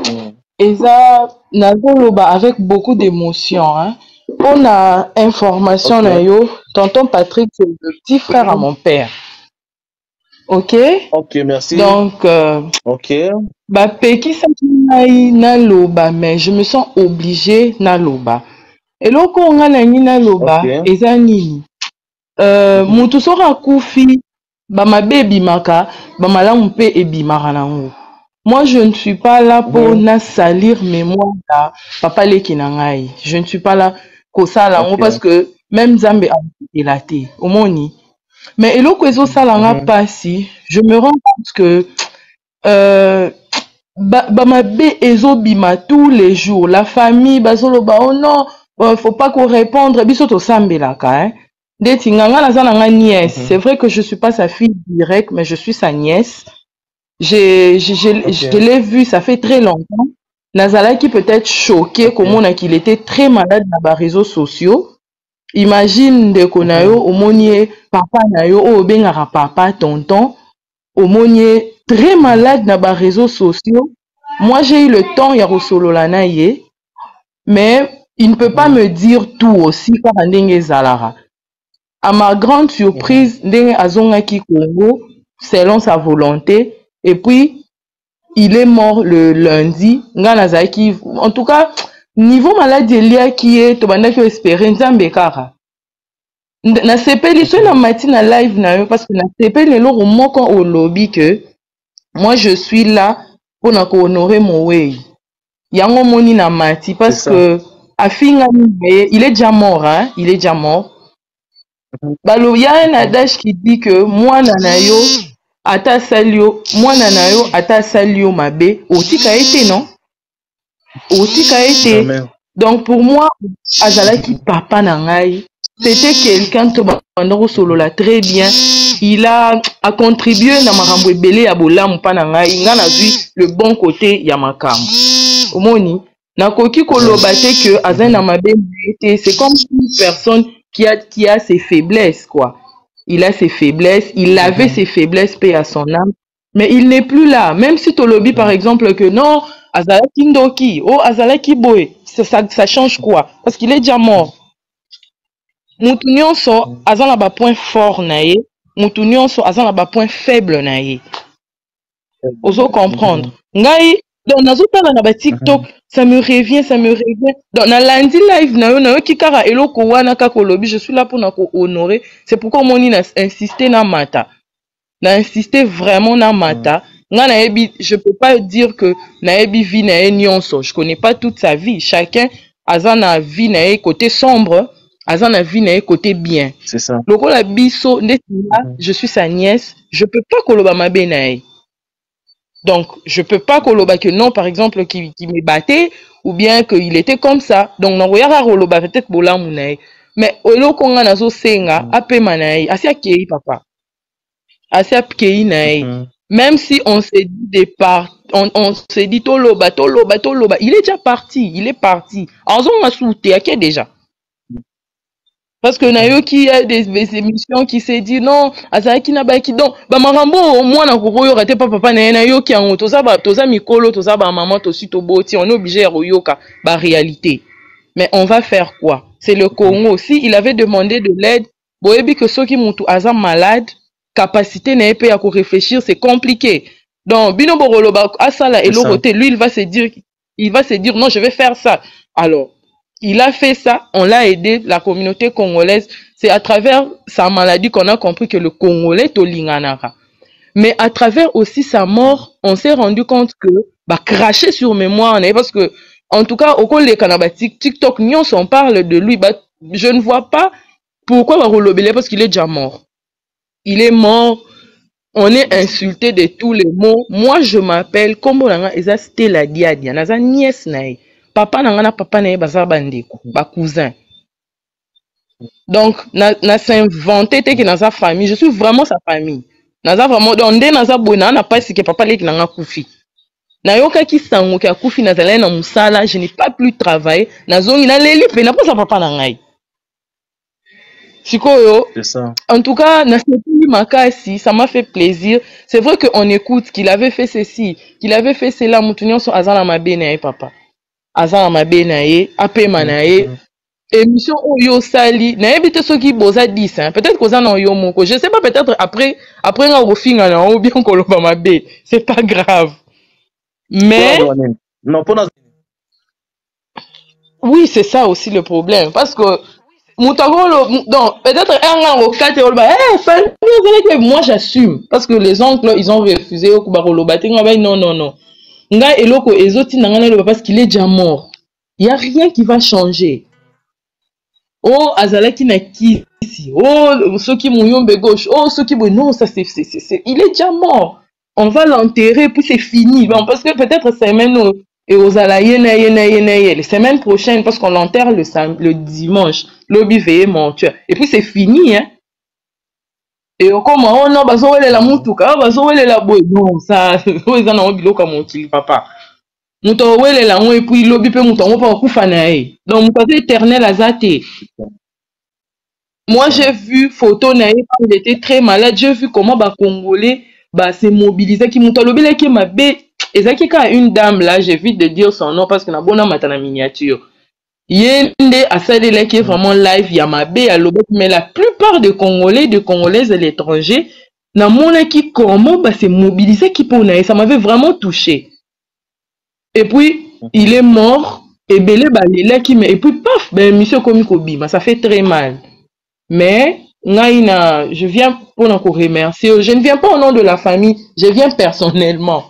Eza Nazoloba avec beaucoup d'émotion. Hein. On a information, tonton Patrick, c'est le petit frère à mon père. Ok? Ok, merci. Donc, ok. bapekisaki ngai naloba mais je me sens obligée naloba eloko nga nangi naloba eza nini mutu soki akufi bamabe ebimaka bamalamu mpe ebimaka nango. Moi je ne suis pas là pour na salir mémoire ya papa leki na ngai, je ne suis pas là kosala yango parce que même Nzambe akela te omoni. Mais eloko ezosala nga pasi, je me rends compte que bamabe ezobima tous les jours, la famille bazoloba oh non faut pas qu'on réponde biso tosambelaka hein. Ndeti nga naza na nga nièce, c'est vrai que je suis pas sa fille directe mais je suis sa nièce. Je l'ai vu, ça fait très longtemps. Nazalaki peut-être choqué comment qu'il était très malade dans les réseaux sociaux. Imagine de konayo omonier papa nayo o bengara papa tonton omonier très malade dans les réseaux sociaux. Moi j'ai eu le temps ya rosolola na ye mais il ne peut pas me dire tout aussi car ndenge zalara. À ma grande surprise ndenge azongaki Congo selon sa volonté et puis il est mort le lundi nga nazaki en tout cas niveau maladie elia qui est tobandaki espérer nzambe kaka na sepeli so na mati na live na yo parce que na sepeli eloko moko olobi que moi je suis là pour na ko honorer mon way yango moni na mati parce que afinga il est déjà mort hein, il est déjà mort. Balo y a un adage qui dit que moi na yo ata salio mwana na yo ata salio mabe otika été non otika été donc pour moi azalaki papa na ngai c'était quelqu'un to bandako solola très bien il a contribué na makambo ebele ya bolamu pa na ngai nga nazwi le bon côté ya makambo omoni nakoki koloba te que azali na mabe te c'est comme une personne qui a ses faiblesses quoi. Il a ses faiblesses, il avait ses faiblesses, paix à son âme, mais il n'est plus là. Même si tu lobby par exemple que non, Azalaki Ndoki, oh Azalaki Boy, ça change quoi? Parce qu'il est déjà mort. Moutounion so, Azan ba point fort naïe, Moutounion so, Azan ba point faible naïe. Oso comprendre. Ngai, dans nazo tala na ba TikTok, ça me revient. Dans na lundi live na yo kikara eloko wana kako lobby, je suis là pour na ko honorer. C'est pourquoi moni na insister na mata. Na insister vraiment na mata. Nga na ebi, je peux pas dire que na ebi vie na nyonso. Je connais pas toute sa vie. Chacun azan na vie na côté sombre, azan na vie na côté bien. C'est ça. Loko la biso ndetila, je suis sa nièce, je peux pas koloba mabe na e. Donc, je peux pas koloba que non, par exemple, qui me battait, ou bien qu'il était comme ça. Donc, non, regarde koloba peut-être bola mounaï. Mais, olo konga nazo senga, ape manaï, asia kei papa. Asia kei naï. Même si on s'est dit départ, on s'est dit toloba, il est déjà parti, il est parti. En zon masouté, à qui déjà? Parce que nayo qui a des émissions qui s'est dit non, azaki na baki donc ba marambo moi na koyo raté papa na yo qui en toza mikolo toza ba maman to suite boti on est obligé à yoka ba réalité. Mais on va faire quoi? C'est le Congo aussi, il avait demandé de l'aide. Boyebi que ceux qui mutu aza malade, capacité na epé à ko réfléchir, c'est compliqué. Donc bino borolo ba asala et l'autre lui il va se dire non, je vais faire ça. Alors il a fait ça, on l'a aidé, la communauté congolaise. C'est à travers sa maladie qu'on a compris que le Congolais est au Linganara. Mais à travers aussi sa mort, on s'est rendu compte que, cracher sur mémoire, parce que, en tout cas, au cours des Kanabatik, TikTok, on parle de lui, je ne vois pas pourquoi on va relobéler parce qu'il est déjà mort. Il est mort, on est insulté de tous les mots. Moi, je m'appelle, comme on a dit, Stella Diadia, naza nièce naï. Papa nangana papa nae baza bandeko ba cousin donc na s'inventer te que dans sa famille je suis vraiment sa famille naza vraiment donc nde naza bona na pas si que papa leki nanga kufi na yoka ki sango ki akufi nazala na musala je n'ai pas plus travailler nazongi na leli pe na posa papa nangai sikoyo en tout cas na sepeli makasi ça m'a fait plaisir c'est vrai que on écoute qu'il avait fait ceci qu'il avait fait cela mutunyo so azala mabene papa Azan mabe na ye, apema na ye, émission oyo sali, na ebite soki boza 10, hein. Peut-être que ça na yo moko, je sais pas, peut-être après nga refinga na ou bien koloba mabe, c'est pas grave. Mais oui, c'est ça aussi le problème. Parce que donc peut-être un an au 4 moi j'assume. Parce que les oncles, ils ont refusé au non, non, non. Nga eloko ezoti nangana parce qu'il est déjà mort. Il n'y a rien qui va changer. Oh, azalaki na kisi. Oh, ceux qui mouyombe gauche. Oh, ceux qui non, ça c'est il est déjà mort. On va l'enterrer puis c'est fini. Bon, parce que peut-être semaine et aux les semaines prochaines parce qu'on l'enterre le dimanche, l'obi veillé mortuaire. Et puis c'est fini hein. Et comme oh non, bazo wele la mutuka, bazo wele la boy. Non, ça ça na obiloko montili papa. Muto wele la et puis lobi pe muto pa kufa na e. Donc muto éternel azate. Moi j'ai vu photo na e, il était très malade, j'ai vu comment ba congolais ba se mobiliser ki muto lobi la ki mabe. Ezaki ka une dame là, j'évite de dire son nom parce que na bona matana miniature. Yende asalela qui est vraiment live yamabe à lobi mais la plupart des Congolais, des Congolaises et l'étranger na mona ki comment ba se mobiliser ki pour na ça m'avait vraiment touché. Et puis il est mort et belé balela qui et puis paf ben monsieur komi kobima, ça fait très mal. Mais je viens pour encore remercier. Je ne viens pas au nom de la famille, je viens personnellement.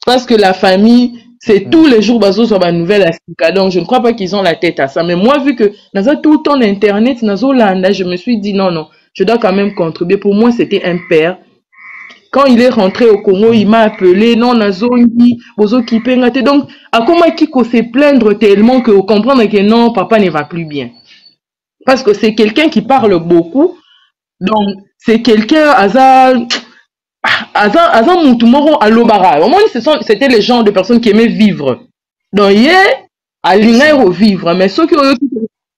Parce que la famille, c'est tous les jours bazo sur ma nouvelle astika. Donc je ne crois pas qu'ils ont la tête à ça. Mais moi, vu que dans tout le temps internet, je me suis dit non, non, je dois quand même contribuer. Pour moi, c'était un père. Quand il est rentré au Congo, il m'a appelé, non, nazo, bozo kipengate. Donc, à comment Kiko se plaindre tellement que vous comprenez que non, papa ne va plus bien. Parce que c'est quelqu'un qui parle beaucoup. Donc, c'est quelqu'un, c'était les gens de personnes qui aimaient vivre. Donc, à vivre. Mais ceux qui ont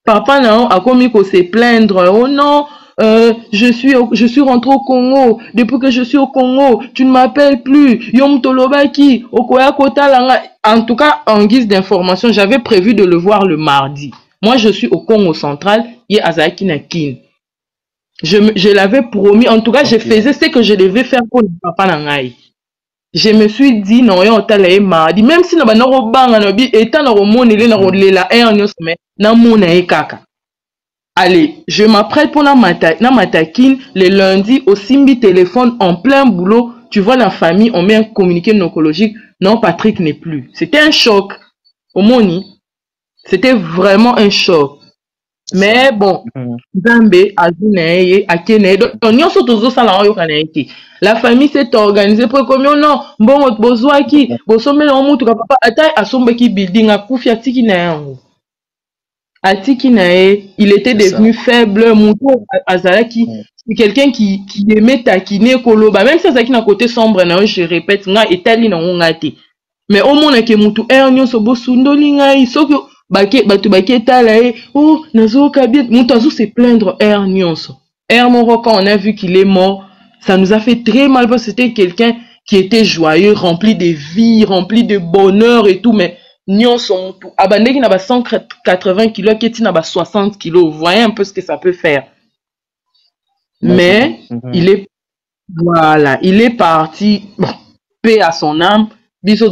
papa a commis qu'on se plaindre. Oh non, je suis rentré au Congo. Depuis que je suis au Congo, tu ne m'appelles plus. Yom Tolobaki, Okoya Kota. En tout cas, en guise d'information, j'avais prévu de le voir le mardi. Moi, je suis au Congo central, et à Zakiнаkin. Je l'avais promis. En tout cas, je faisais ce que je devais faire pour le papa Nangai. Je me suis dit, non, on t'a mardi. Même si on a allez, je m'apprête pour la matakine le lundi au Simbi téléphone en plein boulot. Tu vois la famille, on met un communiqué oncologique. Non, Patrick n'est plus. C'était un choc. Au Moni. C'était vraiment un choc. Mais bon, Zambé, Azunaye, Akene, la famille s'est organisée pour comme non, bon, Bozouaki, Bosome, papa, Ataï, Asombeki building, à Koufi, Atiki Nayango. Atiki Nae, il était devenu faible, Moutou, Azalaki, c'est quelqu'un qui aimait taquiner, Koloba, même si Azalaki n'a côté sombre, je répète, nga, Etali, n'a ngate. Mais au moins, que Moutou, Ernyo, Sobo, Sundoli, nga, il so que, oh, Nazo Kabit, Moutazo se plaindre Ernionso. Ernoro, quand on a vu qu'il est mort, ça nous a fait très mal parce que c'était quelqu'un qui était joyeux, rempli de vie, rempli de bonheur et tout, mais Nyonso, Abandé qui n'a pas 180 kilos, qui n'a pas 60 kilos, vous voyez un peu ce que ça peut faire. Mais, il est, voilà, il est parti, bon, paix à son âme, biso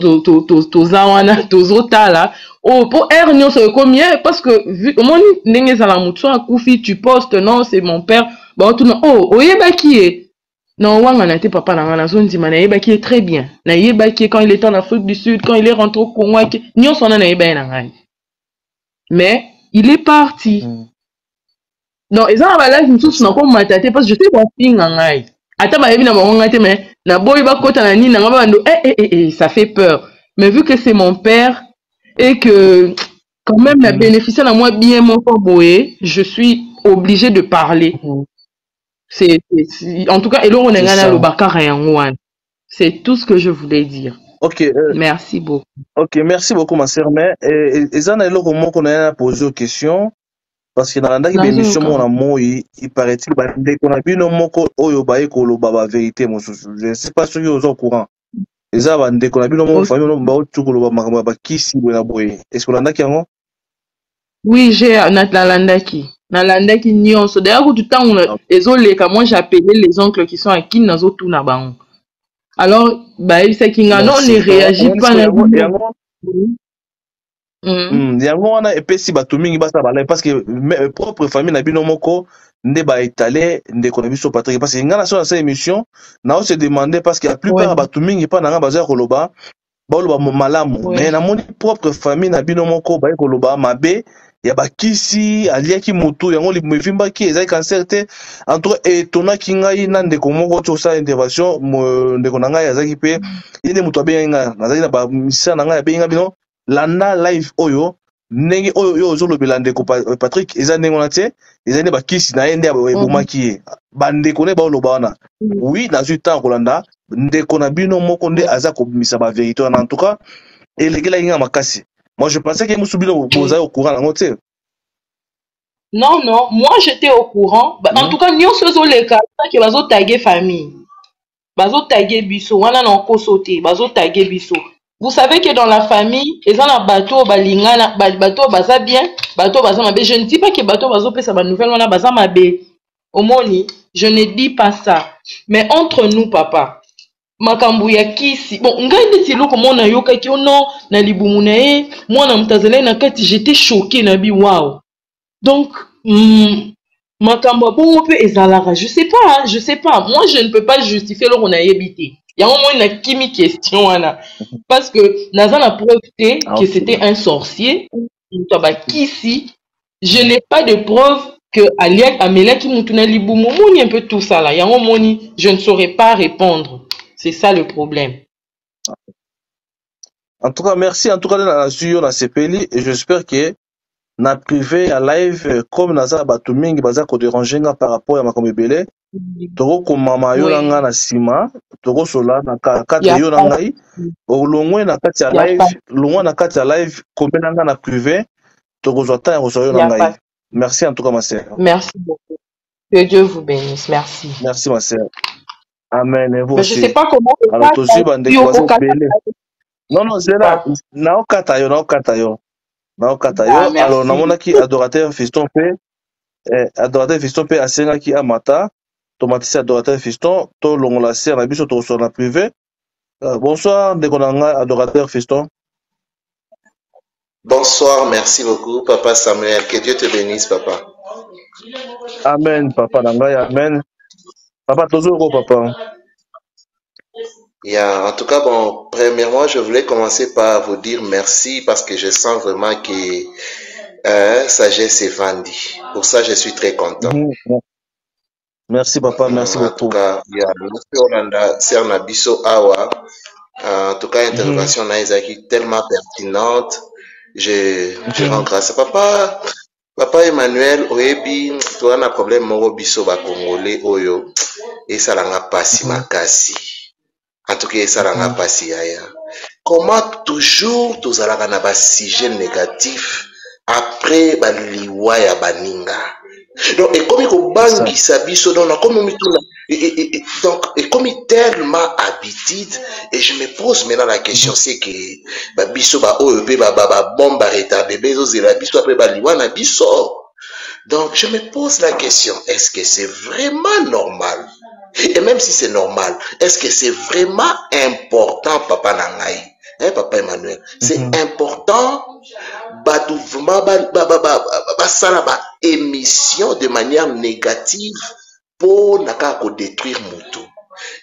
tozawana tozotala oh pour Ernio c'est combien parce que vu mon ndenge za la mutu akufi tu postes non c'est mon père bah tout non oh oyebaki e non wanga na te papa na ngana zonzi mana yebaki est très bien na yebaki quand il était en Afrique du Sud quand il est rentré au Congo nyo sona na yeba na ngai mais il est parti non ils ont avalé une source na ko matate parce que je sais pas pinga ngai ata ba yebi na bango te mais na boy ba kota na nini na ngaba ndo ça fait peur mais vu que c'est mon père et que quand même la bénéficiaire à moi bien mon boé je suis obligé de parler c'est en tout cas et on est le bakara yangoan c'est tout ce que je voulais dire. OK merci beaucoup. OK merci beaucoup ma sœur mais ezana eloko moko na poser aux questions parce que dans la émission mon amour il paraît-il qu'on a bino moko oyo baye ko loba ba vérité mon je sais pas ceux qui sont au courant eza bande qu'on a bino moko famille no ba otu ko loba makamba ba kisi na boye est-ce que landaki yango oui j'ai na landaki nyonso d'ailleurs tout temps ezoleka moi j'appelais les oncles qui sont à Kin nazo tuna bango Alors, bah, c'est qu'il non, ne réagit pas. yango wana epesi bato mingi basala balaye parce que propre famille na bino moko nde baetale ndeko na biso Patrick parce que nga na so na sa émission nao se demander parce que la plupart ya bato mingi mpa na nga baza koloba baoloba malamu mais namoni propre famille na bino moko baye koloba mabe ya bakisi aliaki motu yango libumu evimbaki ezali cancer te en tout cas etonaki ngai na ndeko moko ti osala intervention ndeko na ngai azalaki mpe ye nde moto abengaki ngai nazalaki na bamisisa na ngai abengi ngai bino landa live oyo ndenge oyo ozolobela ndeko Patrick eza ndenge wana te eza nde bakisi na ye nde ebomaki ye bandeko nde baoloba wana oui nazwi ntango kolanda ndeko na bino moko nde aza kobimisa bavérité wana en tout cas elekelaki nga makasi. Moi, je pensais que vous êtes au courant. Non, non, moi j'étais au courant. En tout cas, nous sommes les cas qui ont tagué famille. Bazo tagué biso, wana na ko sauté, bazo tagué biso. Vous savez que dans la famille, ils ont un bateau, balingana, bateau baza bien, bateau baza mabe. Je ne dis pas que bateau bazo pesa ba nouvelle wana baza mabe. Omoni, je ne dis pas ça. Mais entre nous, papa, makambu ya kisi bon ngai neti eloko mona yokaki ono na libumu na ye mwana mutazalai na kati j'étais choqué na bi wow donc makambu ya bongo mpe ezalaka je sais pas moi je ne peux pas justifier eloko nayebi te yango moi na kimi question wana parce que naza na preuve te que c'était un sorcier mutu bakisi je n'ai pas de preuve que ameliaki mutu na libumu moni un peu tout ça là yango moni je ne saurais pas répondre. C'est ça le problème. En tout cas, merci. En tout cas, la suyo na CPLI et j'espère que na privé à live comme naza bato mingi baza ko déranger nga par rapport à makambo ebele. Toko ko mama yo nga na sima, toko sola na kati yo na ngai. Olongwe na kati ya live, longwa na kati ya live kombe nga na privé, toko zota ya koso yo na ngai. Merci en tout cas ma sœur. Merci beaucoup. Que Dieu vous bénisse. Merci. Merci ma sœur. Amen. Et vous mais aussi. Je sais pas comment. Alors, non, c'est là. Nao katayo. Alors, namonaki adorateur fiston pe asengaki amata. Tomatisi adorateur fiston. To longola ser na biso to sur na privé. Bonsoir, Ndekonanga, adorateur fiston. Bonsoir, merci beaucoup, Papa Samuel. Que Dieu te bénisse, Papa. Amen, Papa Nangai, amen. Papa, toujours, papa. Yeah, en tout cas, bon, premièrement, je voulais commencer par vous dire merci parce que je sens vraiment que sagesse est vendue. Pour ça, je suis très content. Merci, papa, merci beaucoup. En tout cas, c'est un abisso awa. En tout cas, intervention naïsaki tellement pertinente. Je rends grâce. Papa Emmanuel, oyebi, tu as un problème moro biso ba congolais oyo et ça l'a pasi makasi. En tout cas, ça l'a pasi aya. Comment toujours tous alaka na ba sujet négatif après ba liwa ya baninga. Donc et comme ko bangi sabiso donc comme mituna donc et comme tellement habitude et je me pose maintenant la question c'est que ba biso ba oyo ba bomba retardé bezo zela biso après ba liwa na biso. Donc je me pose la question, est-ce que c'est vraiment normal? Et même si c'est normal, est-ce que c'est vraiment important, Papa Nangaï, hein, Papa Emmanuel? C'est important, émission de manière négative pour détruire Moutou.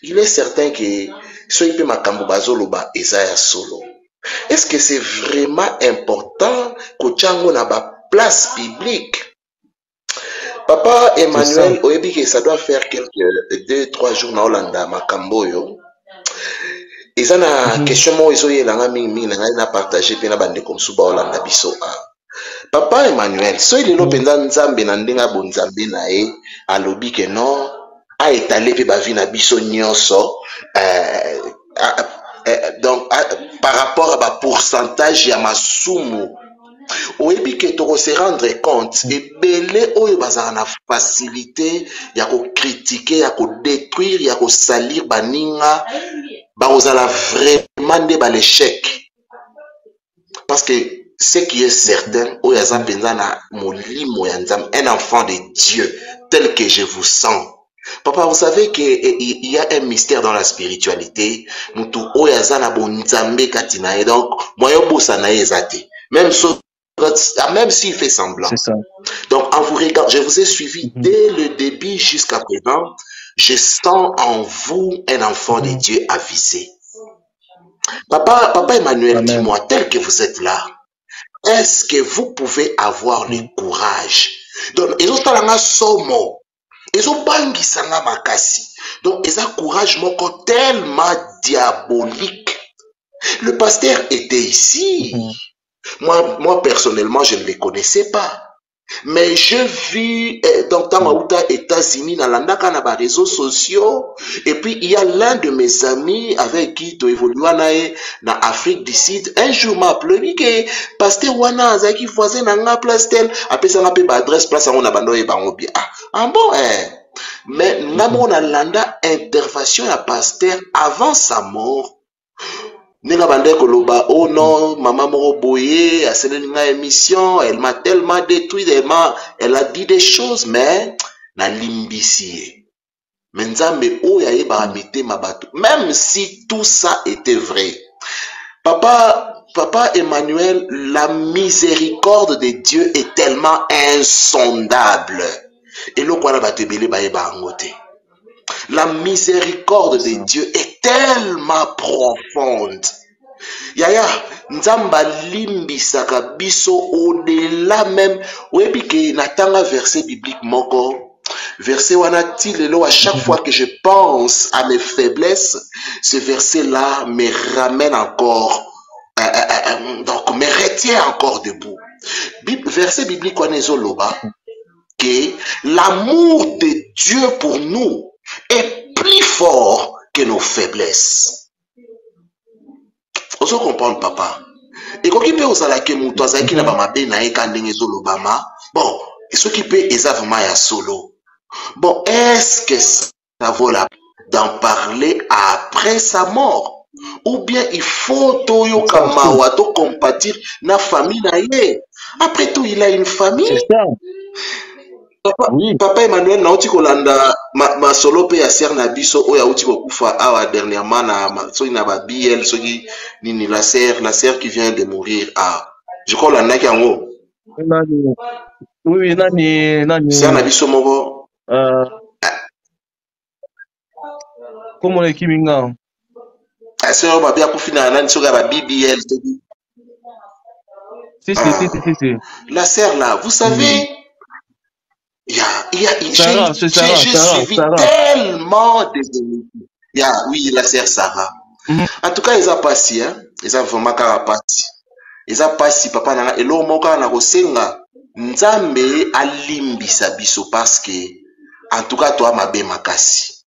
Il est certain que ce qui peut makambo bazoloba Isaiah solo. Est-ce que c'est vraiment important que Tchango n'a pas place publique? Papa Emmanuel, oyebi que ça doit faire quelques 2-3 jours na Hollanda makambo yo. Eza na question mo ezo yelanga mingi na partager pe na bande comme suba Hollanda biso a. Papa Emmanuel, so il lo penza nzambe na ndenga bonzambe na e alobi que non a étalé pe ba vie na biso nyonso donc par rapport à ba pourcentage ya masumu. Oyebi que tu se rendre compte et belé oyo bazana na facilité ya ko critiquer ya ko détruire ya ko salir baninga ba ozala vraiment de ba l'échec parce que ce qui est certain oyo aza penza na molimo ya nzambe un enfant de Dieu tel que je vous sens Papa, vous savez qu'il y a un mystère dans la spiritualité. Mutu oyazana bonzambe katina. Et donc, moyo bosana ezate. Même s'il fait semblant. C'est ça. Donc, en vous regardant, je vous ai suivi dès le début jusqu'à présent. Je sens en vous un enfant de Dieu avisé. Papa Emmanuel, dis-moi, tel que vous êtes là, est-ce que vous pouvez avoir le courage? Donc, ils ont talanga somo. Ils ont bangisanga makasi. Donc, ils ont courage moko tellement diabolique. Le pasteur était ici. Moi, personnellement, je ne le connaissais pas. Mais je vis dans Tamauta, États-Unis, dans les réseaux sociaux. Et puis, il y a l'un de mes amis avec qui tu évolues dans l'Afrique du Sud. Un jour, m'a appelé que Pasteur Wana, qui voisin dans la place tel, après ça, on a payé l'adresse, place, on a abandonné, bien. Ah bon, mais nous avons intervention à Pasteur avant sa mort. Ninga bande koloba, oh non, maman moro boye, a sene ninga émission, elle m'a tellement détruit, elle a dit des choses, mais na limbisi. Menzambe o ya yeba mete mabato. Même si tout ça était vrai. Papa Emmanuel, la miséricorde de Dieu est tellement insondable. Et le quoi va te bele ba yeba angote. La miséricorde de Dieu est tellement profonde. Yaya, nzamba limbisaka biso au-delà même. Oui, que natanga verset biblique moko. Verset wanati lelo, à chaque fois que je pense à mes faiblesses, ce verset-là me ramène encore, donc me retient encore debout. Verset biblique wanezoloba, que l'amour de Dieu pour nous est plus fort que nos faiblesses. Vous comprenez, papa? Et quand il peut aux alaki moutouazaki na bamabe na eka ndenge zolobama, bon, et ce qui peut exactement ya solo. Bon, est-ce que ça vaut la d'en parler après sa mort? Ou bien il faut toyo kamawa to compatir na famille na ye? Après tout, il a une famille. C'est ça. Papa Emmanuel nauti kolanda ma solo pe ya ser na biso oya uti kokufa awa dernièrement na soki na ba BL soki nini la sœur qui vient de mourir je crois landa ki yango oui nani ser na biso moko comment le kiminga sœur ba bia kufi na nani soki ba BBL si la sœur là vous savez j'ai suivi tellement des émissions. Oui, la sœur Sarah. En tout cas, ils ont passé, hein. Ils ont vraiment passé. Ils ont passé, papa nana. Et l'eau moka na kosenga. Nzambe alimbisa biso parce que, en tout cas, toi mabe makasi.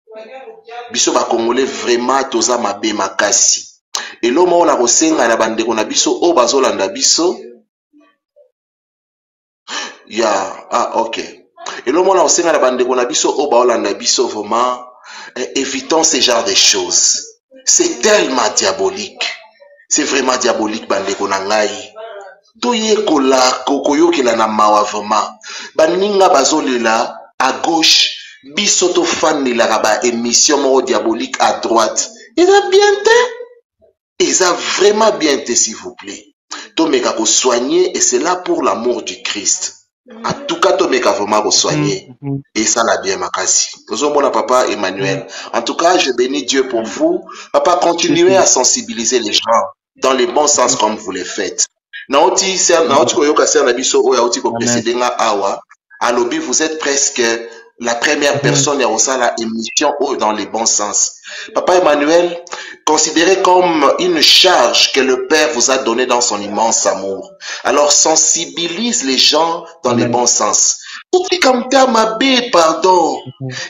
Biso ba Congolais vraiment toza mabe makasi. Et l'eau moka na kosenga na bande kona biso o bazolanda biso. Ok. Et le monde aussi na bande kona biso o baolanda biso vraiment évitons ce genre de choses. C'est tellement diabolique. C'est vraiment diabolique bande kona ngai. Toye kola kokoyokela na mawa vraiment. Baninga bazolela à gauche, biso to fan de la émission moro diabolique à droite. Ils a bien te. Ils a vraiment bien te s'il vous plaît. Tomeka ko soigner et c'est là pour l'amour du Christ. En tout cas, Tomeka vraiment soigner. Et ça l'a bien makasi. Nous avons papa Emmanuel. En tout cas, je bénis Dieu pour vous. Papa, continuez à sensibiliser les gens dans le bon sens comme vous le faites. Naoti koyoka ser na biso oya oti ko précéder nga awa. Alobi, vous êtes presque la première personne à osa la émission dans le bon sens. Papa Emmanuel, considérez comme une charge que le Père vous a donnée dans son immense amour. Alors sensibilise les gens dans le bon sens. Outi kamta mabe pardon.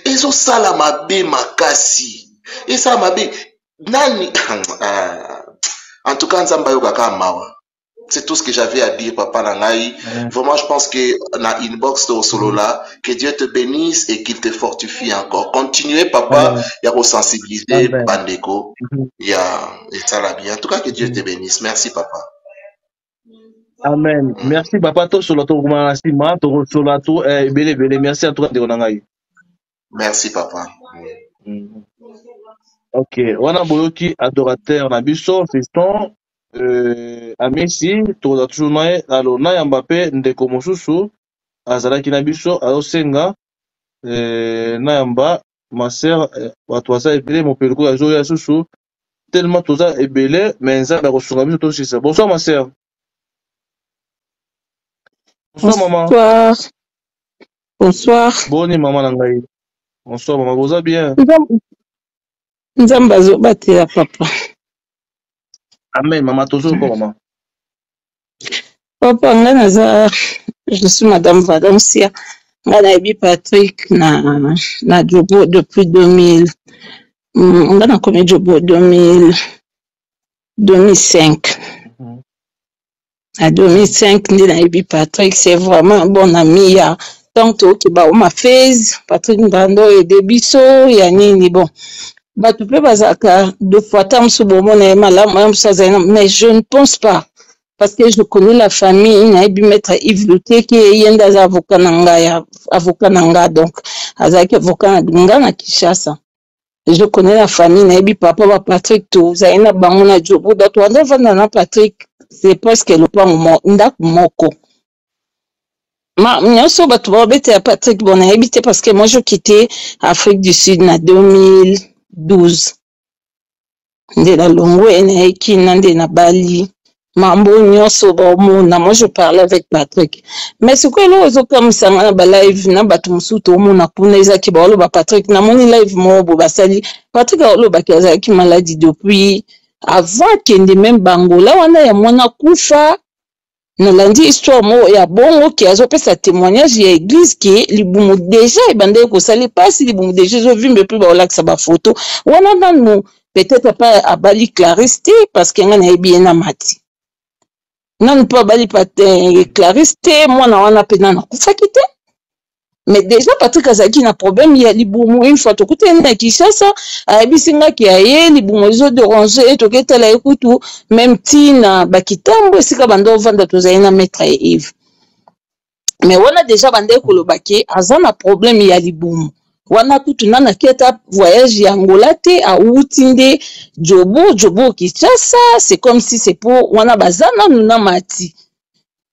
Ezo sala mabe makasi. Et ça mabe nani en tout cas nzamba yoka kamawa. C'est tout ce que j'avais à dire, Papa Nangaï. Vraiment, je pense que na inbox de solo là, que Dieu te bénisse et qu'il te fortifie encore. Continuez, Papa, il y a sensibiliser Bandeko. Il y a ça là bien. En tout cas, que Dieu te bénisse. Merci, Papa. Amen. Merci, Papa. To solo to merci à toi de Nangaï. Merci, papa. Ok, wana boyoki adorateur na biso fiston amisi toza toujours naye alo nayamba mpe ndeko mosusu azalaki na biso azosenga nayamba maser bato baza ebele mopeliko azoya susu tellement toza ebele me nzambe akosunga biso tosisa. Bonsoir ma sœur. Bonsoir maman. Bonsoir. Bonsoir. Boni maman na ngai. Bonsoir maman, boza bien? Nzambe azobatela papa. Amen maman, tozo ko maman. Papa nga naza, je suis madame Valencia. Nga nayebi Patrick na Jobo depuis 2000. Nga na komi Jobo 2005. À 2005, ndi nayebi Patrick, c'est vraiment un bon ami ya. Donc toki ba ma phase, Patrick ndando et debiso ya nini bon. Bato pe bazaka deux fois tam subomona malamu mais je ne pense pas. Parce que je connais la famille, nayebi maître Yves Luteke yenda za avocat nanga donc azaki avocat na na Kinshasa. Je connais la famille, nayebi papa ba Patrick to zaina bango na Jobo dato anda vanda na Patrick, c'est presque le plan ndako moko. Nyonso bato babete ya Patrick bon nayebi te parce que moi je quitté Afrique du Sud na 2012. Nde la longwe na ekina nde na Bali. Mambo nyonso baomona, moi je parlais avec Patrick. Mais ce que l'on comme ça na ba live na bato musuto omona kuna ezaki ba olo ba Patrick na moni live mo bo basali. Patrick olo ba ki maladie depuis avant kende même bangola wana ya mwana kufa. Nalandi histoire mo ya bongo ki azopesa témoignage ya église ki libumu déjà ebande ko sali pasi libumu déjà zo vimbe plus ba olakisa ba photo wana nanu peut-être pas abali Clarisse parce que nga na bien na mati nanu pas abali patin Clarisse mwana wana pena na kufaki te mais déjà Patrick azaki na problème ya libumu une fois to kute na Kinshasa abisinga ki aye libumu zo déranger to ketala ekutu même tina bakitambo esika bando vanda to zaina maître Yves mais wana déjà bande kolobaki azana problème ya libumu wana kutu nana keta voyage ya Angola te a outinde Jobo Kinshasa c'est comme si c'est pour wana bazana nuna mati.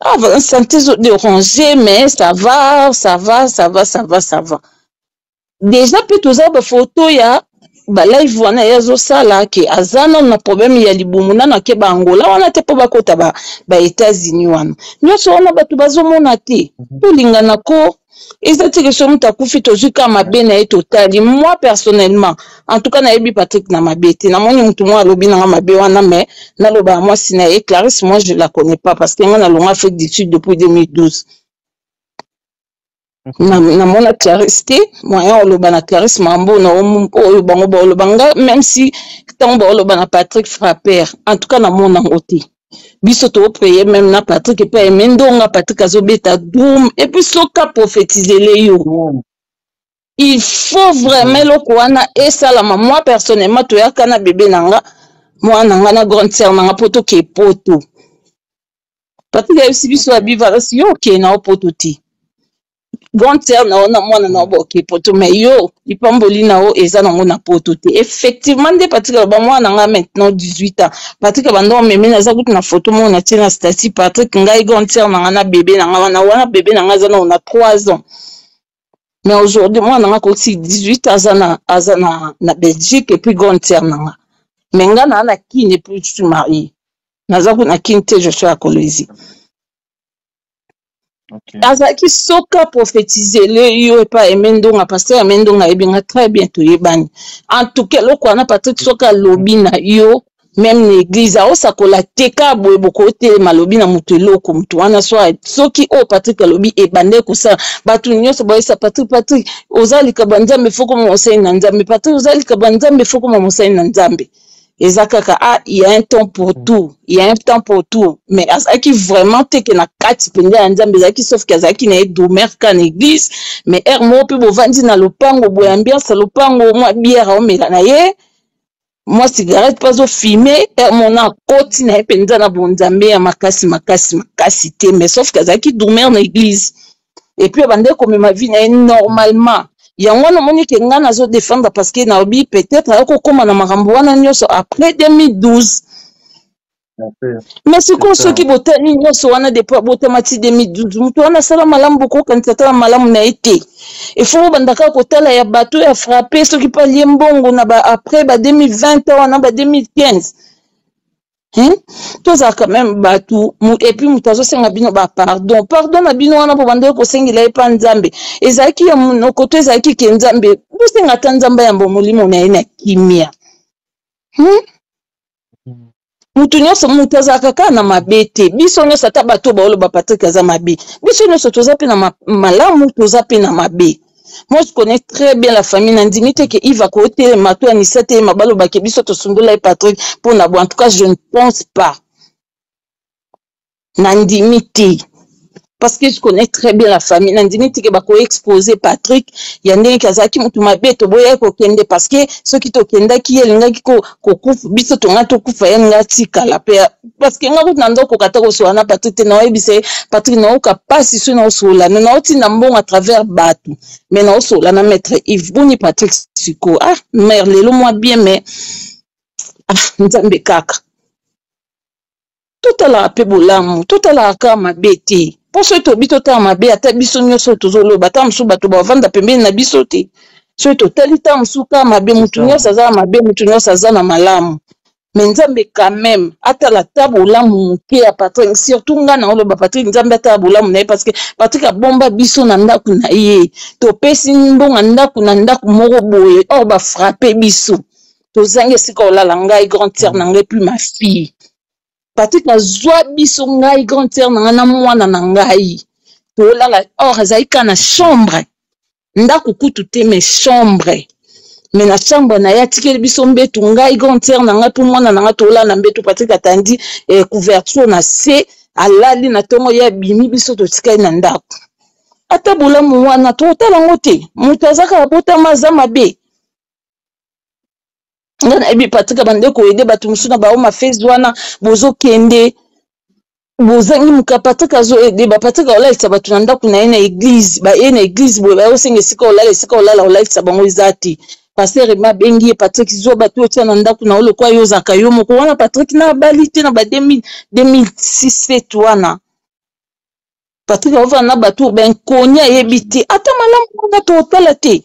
Ah, santé dérangé, mais ça va. Déjà, peut-être ça, photo ya, live wana yazo sala ke azana na problème ya libumu na ke ba Angola wana te po bakota ba États-Unis wana. Nyoso wana batu bazomona te. Tolingana ko ezati ke somu takufi tozuka mabe na totali. Moi personnellement, en tout cas na yebi Patrick na mabete na moni mutu mo alobi na mabe wana mais na loba moi sina et Clarisse moi je la connais pas parce que moi na longa Afrique du Sud depuis 2012. Na mona Clarisse moyen oloba na Clarisse mambo na oyo bango ba olobanga même si tant ba oloba na Patrick Frapper en tout cas na mona ngoti biso to prier même na Patrick et pas mendonga Patrick azobeta doum et puis soka prophétiser les yo. Il faut vraiment le kwana et ça la moi personnellement to yakana bébé nanga moi nanga na grande sœur nanga poto ke poto Patrick a aussi biso abiva si yo ke na poto ti grande sœur na ona mwana na boke poto mais yo ipamboli na o eza nango na poto te effectivement de Patrick ba mwana nga maintenant 18 ans Patrick bando meme na za kutu na photo mo na tina statut Patrick ngai grande sœur nanga na bébé nanga wana bébé nanga za na 3 ans. Mais aujourd'hui, moi, on a aussi 18 ans na Belgique et puis grande sœur nanga. Mais nga na qui n'est plus marié. Nazaku na kinte je suis à Colombie. Azaki soka prophétiser le yo et pas emendonga pasteur emendonga ebinga très bientôt yebani. En tout cas, loko ana Patrick soka lobby na yo même l'église a osakola teka boye bokote malobi na mutu eloko mutu wana soki o Patrick lobby ebande kosa batu nyonso boyesa Patrick ozali kabanzambe foko mo osai na nzambe Patrick ozali kabanzambe foko mo osai na nzambe ezakaka il y a un temps pour tout mais azaki vraiment teke na kati pende ya nzambe ezaki sauf que azaki na domer kan église mais mo pe bovandi na lopango boye ambiance lopango mo bière omela na ye moi cigarette pas au fumer mon a koti na penza na bonzambe ya makasi te mais sauf que azaki dormir na église et puis bande comme ma vie na normalement yango wana omoni ke nga nazo défendre parce que naobi peut-être akokoma na makambo wana nyonso après 2012 mais sikoyo soki botali nyonso wana depuis botama ti 2012 moto wana asala malamu bokokanisa atala malamu na ye te ifo bandaka kotala ya bato ya frappé soki pa lie mbongo na après ba 2020 wana ba 2015 tozalaka même bato et puis moto azosenga bino pardon na bino wana mpo bandeki kosengela ye mpa nzambe ezalaki ya monoko to ezalaki ke nzambe bosenga ata nzambe ya molimo na ye na kimia mutu nyonso mutu azalaka kaka na mabe te biso nyonso ata bato baoloba Patrick aza mabe biso nyonso toza mpe na malamu toza mpe na mabe. Moi, je connais très bien la famille. Nandimite que il va côté mato anisete mabalo bakebiso to sundola et Patrick pour na en tout cas je ne pense pas. Nandimite parce que je connais très bien la famille. Nandimite que bako exposer Patrick yande kazaki mutu mabe to boya ko kende parce que ceux qui to kenda ki elinga ki ko kufu biso to ngato kufa yanga tika la pe parce que ngako nando ko kata ko so na Patrick na ebise Patrick na ka pasi so na so la na oti na mbongo à travers batu mais na so la na maître Yves Boni Patrick Siko mère lelo moi bien mais nzambe kaka tout la pe bolamu tout la ka mabeti pour ce to bito ta mabe ata biso nyonso tozoloba ta msu bato bavanda pembeni na biso te so to talita msu ka mabe mutu nyonso aza mabe mutu nyonso aza na malamu mais nzambe quand même ata la tabolamu muke ya Patrick surtout nga na oloba Patrick nzambe ata bolamu na ye parce que Patrick abomba biso na ndaku na ye to pesi mbonga ndaku na ndaku moko boye or ba frapper biso to zange sika olala ngai grand sœur na ngai plus ma fille Patrick azwa biso ngai grand sœur na ngana mwana na ngai to olala or azaika na chambre ndaku kutu te mais chambre mais na chambre na ya tikeli biso mbetu ngai grand sœur na ngai pour mwana na ngai to olala na mbetu Patrick atandi couverture na se alali na tongo ya bimi biso to tikai na ndaku ata bolamu wana to otala ngo te mutu azaka botama za mabe ngana ebi Patrick bande ko aider batu musuna ba oma face wana bozo kende bozangi muka Patrick azo aider ba Patrick ola isa batu nanda kuna ina église ba ina église bo ba osenga sika olala ola isa bango izati pasteur ma bengi Patrick zo batu otia nanda kuna olo kwa yoza kayo moko wana Patrick na balite na ba 2006 wana Patrick ova na batu ben konya yebiti ata malamu na to otala te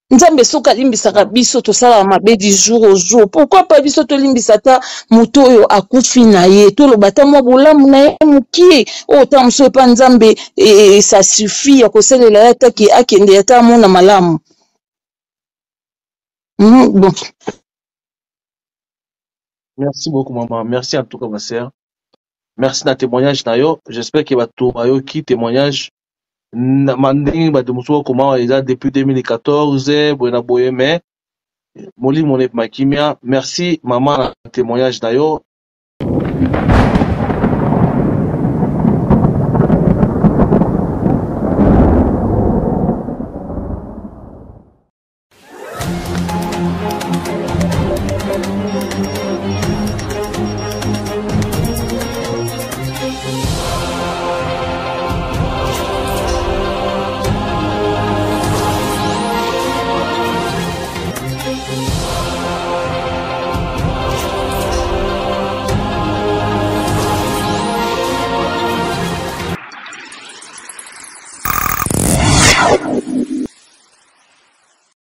nzambe soka limbisaka biso tosala mabe du jour au jour pourquoi pas biso to limbisa ta muto oyo akufi na ye to loba ta mwa bolamu na ye mukie o ta mso pa nzambe ça suffit ya koselela ya ta ki akende ya ta mona malamu bon merci beaucoup maman merci en tout cas ma sœur merci na témoignage na yo j'espère que bato bayo ki témoignage mandingi bato mosuku koma eza depuis 2014 boye na boye mais molimo ne makimia merci maman na témoignage na yo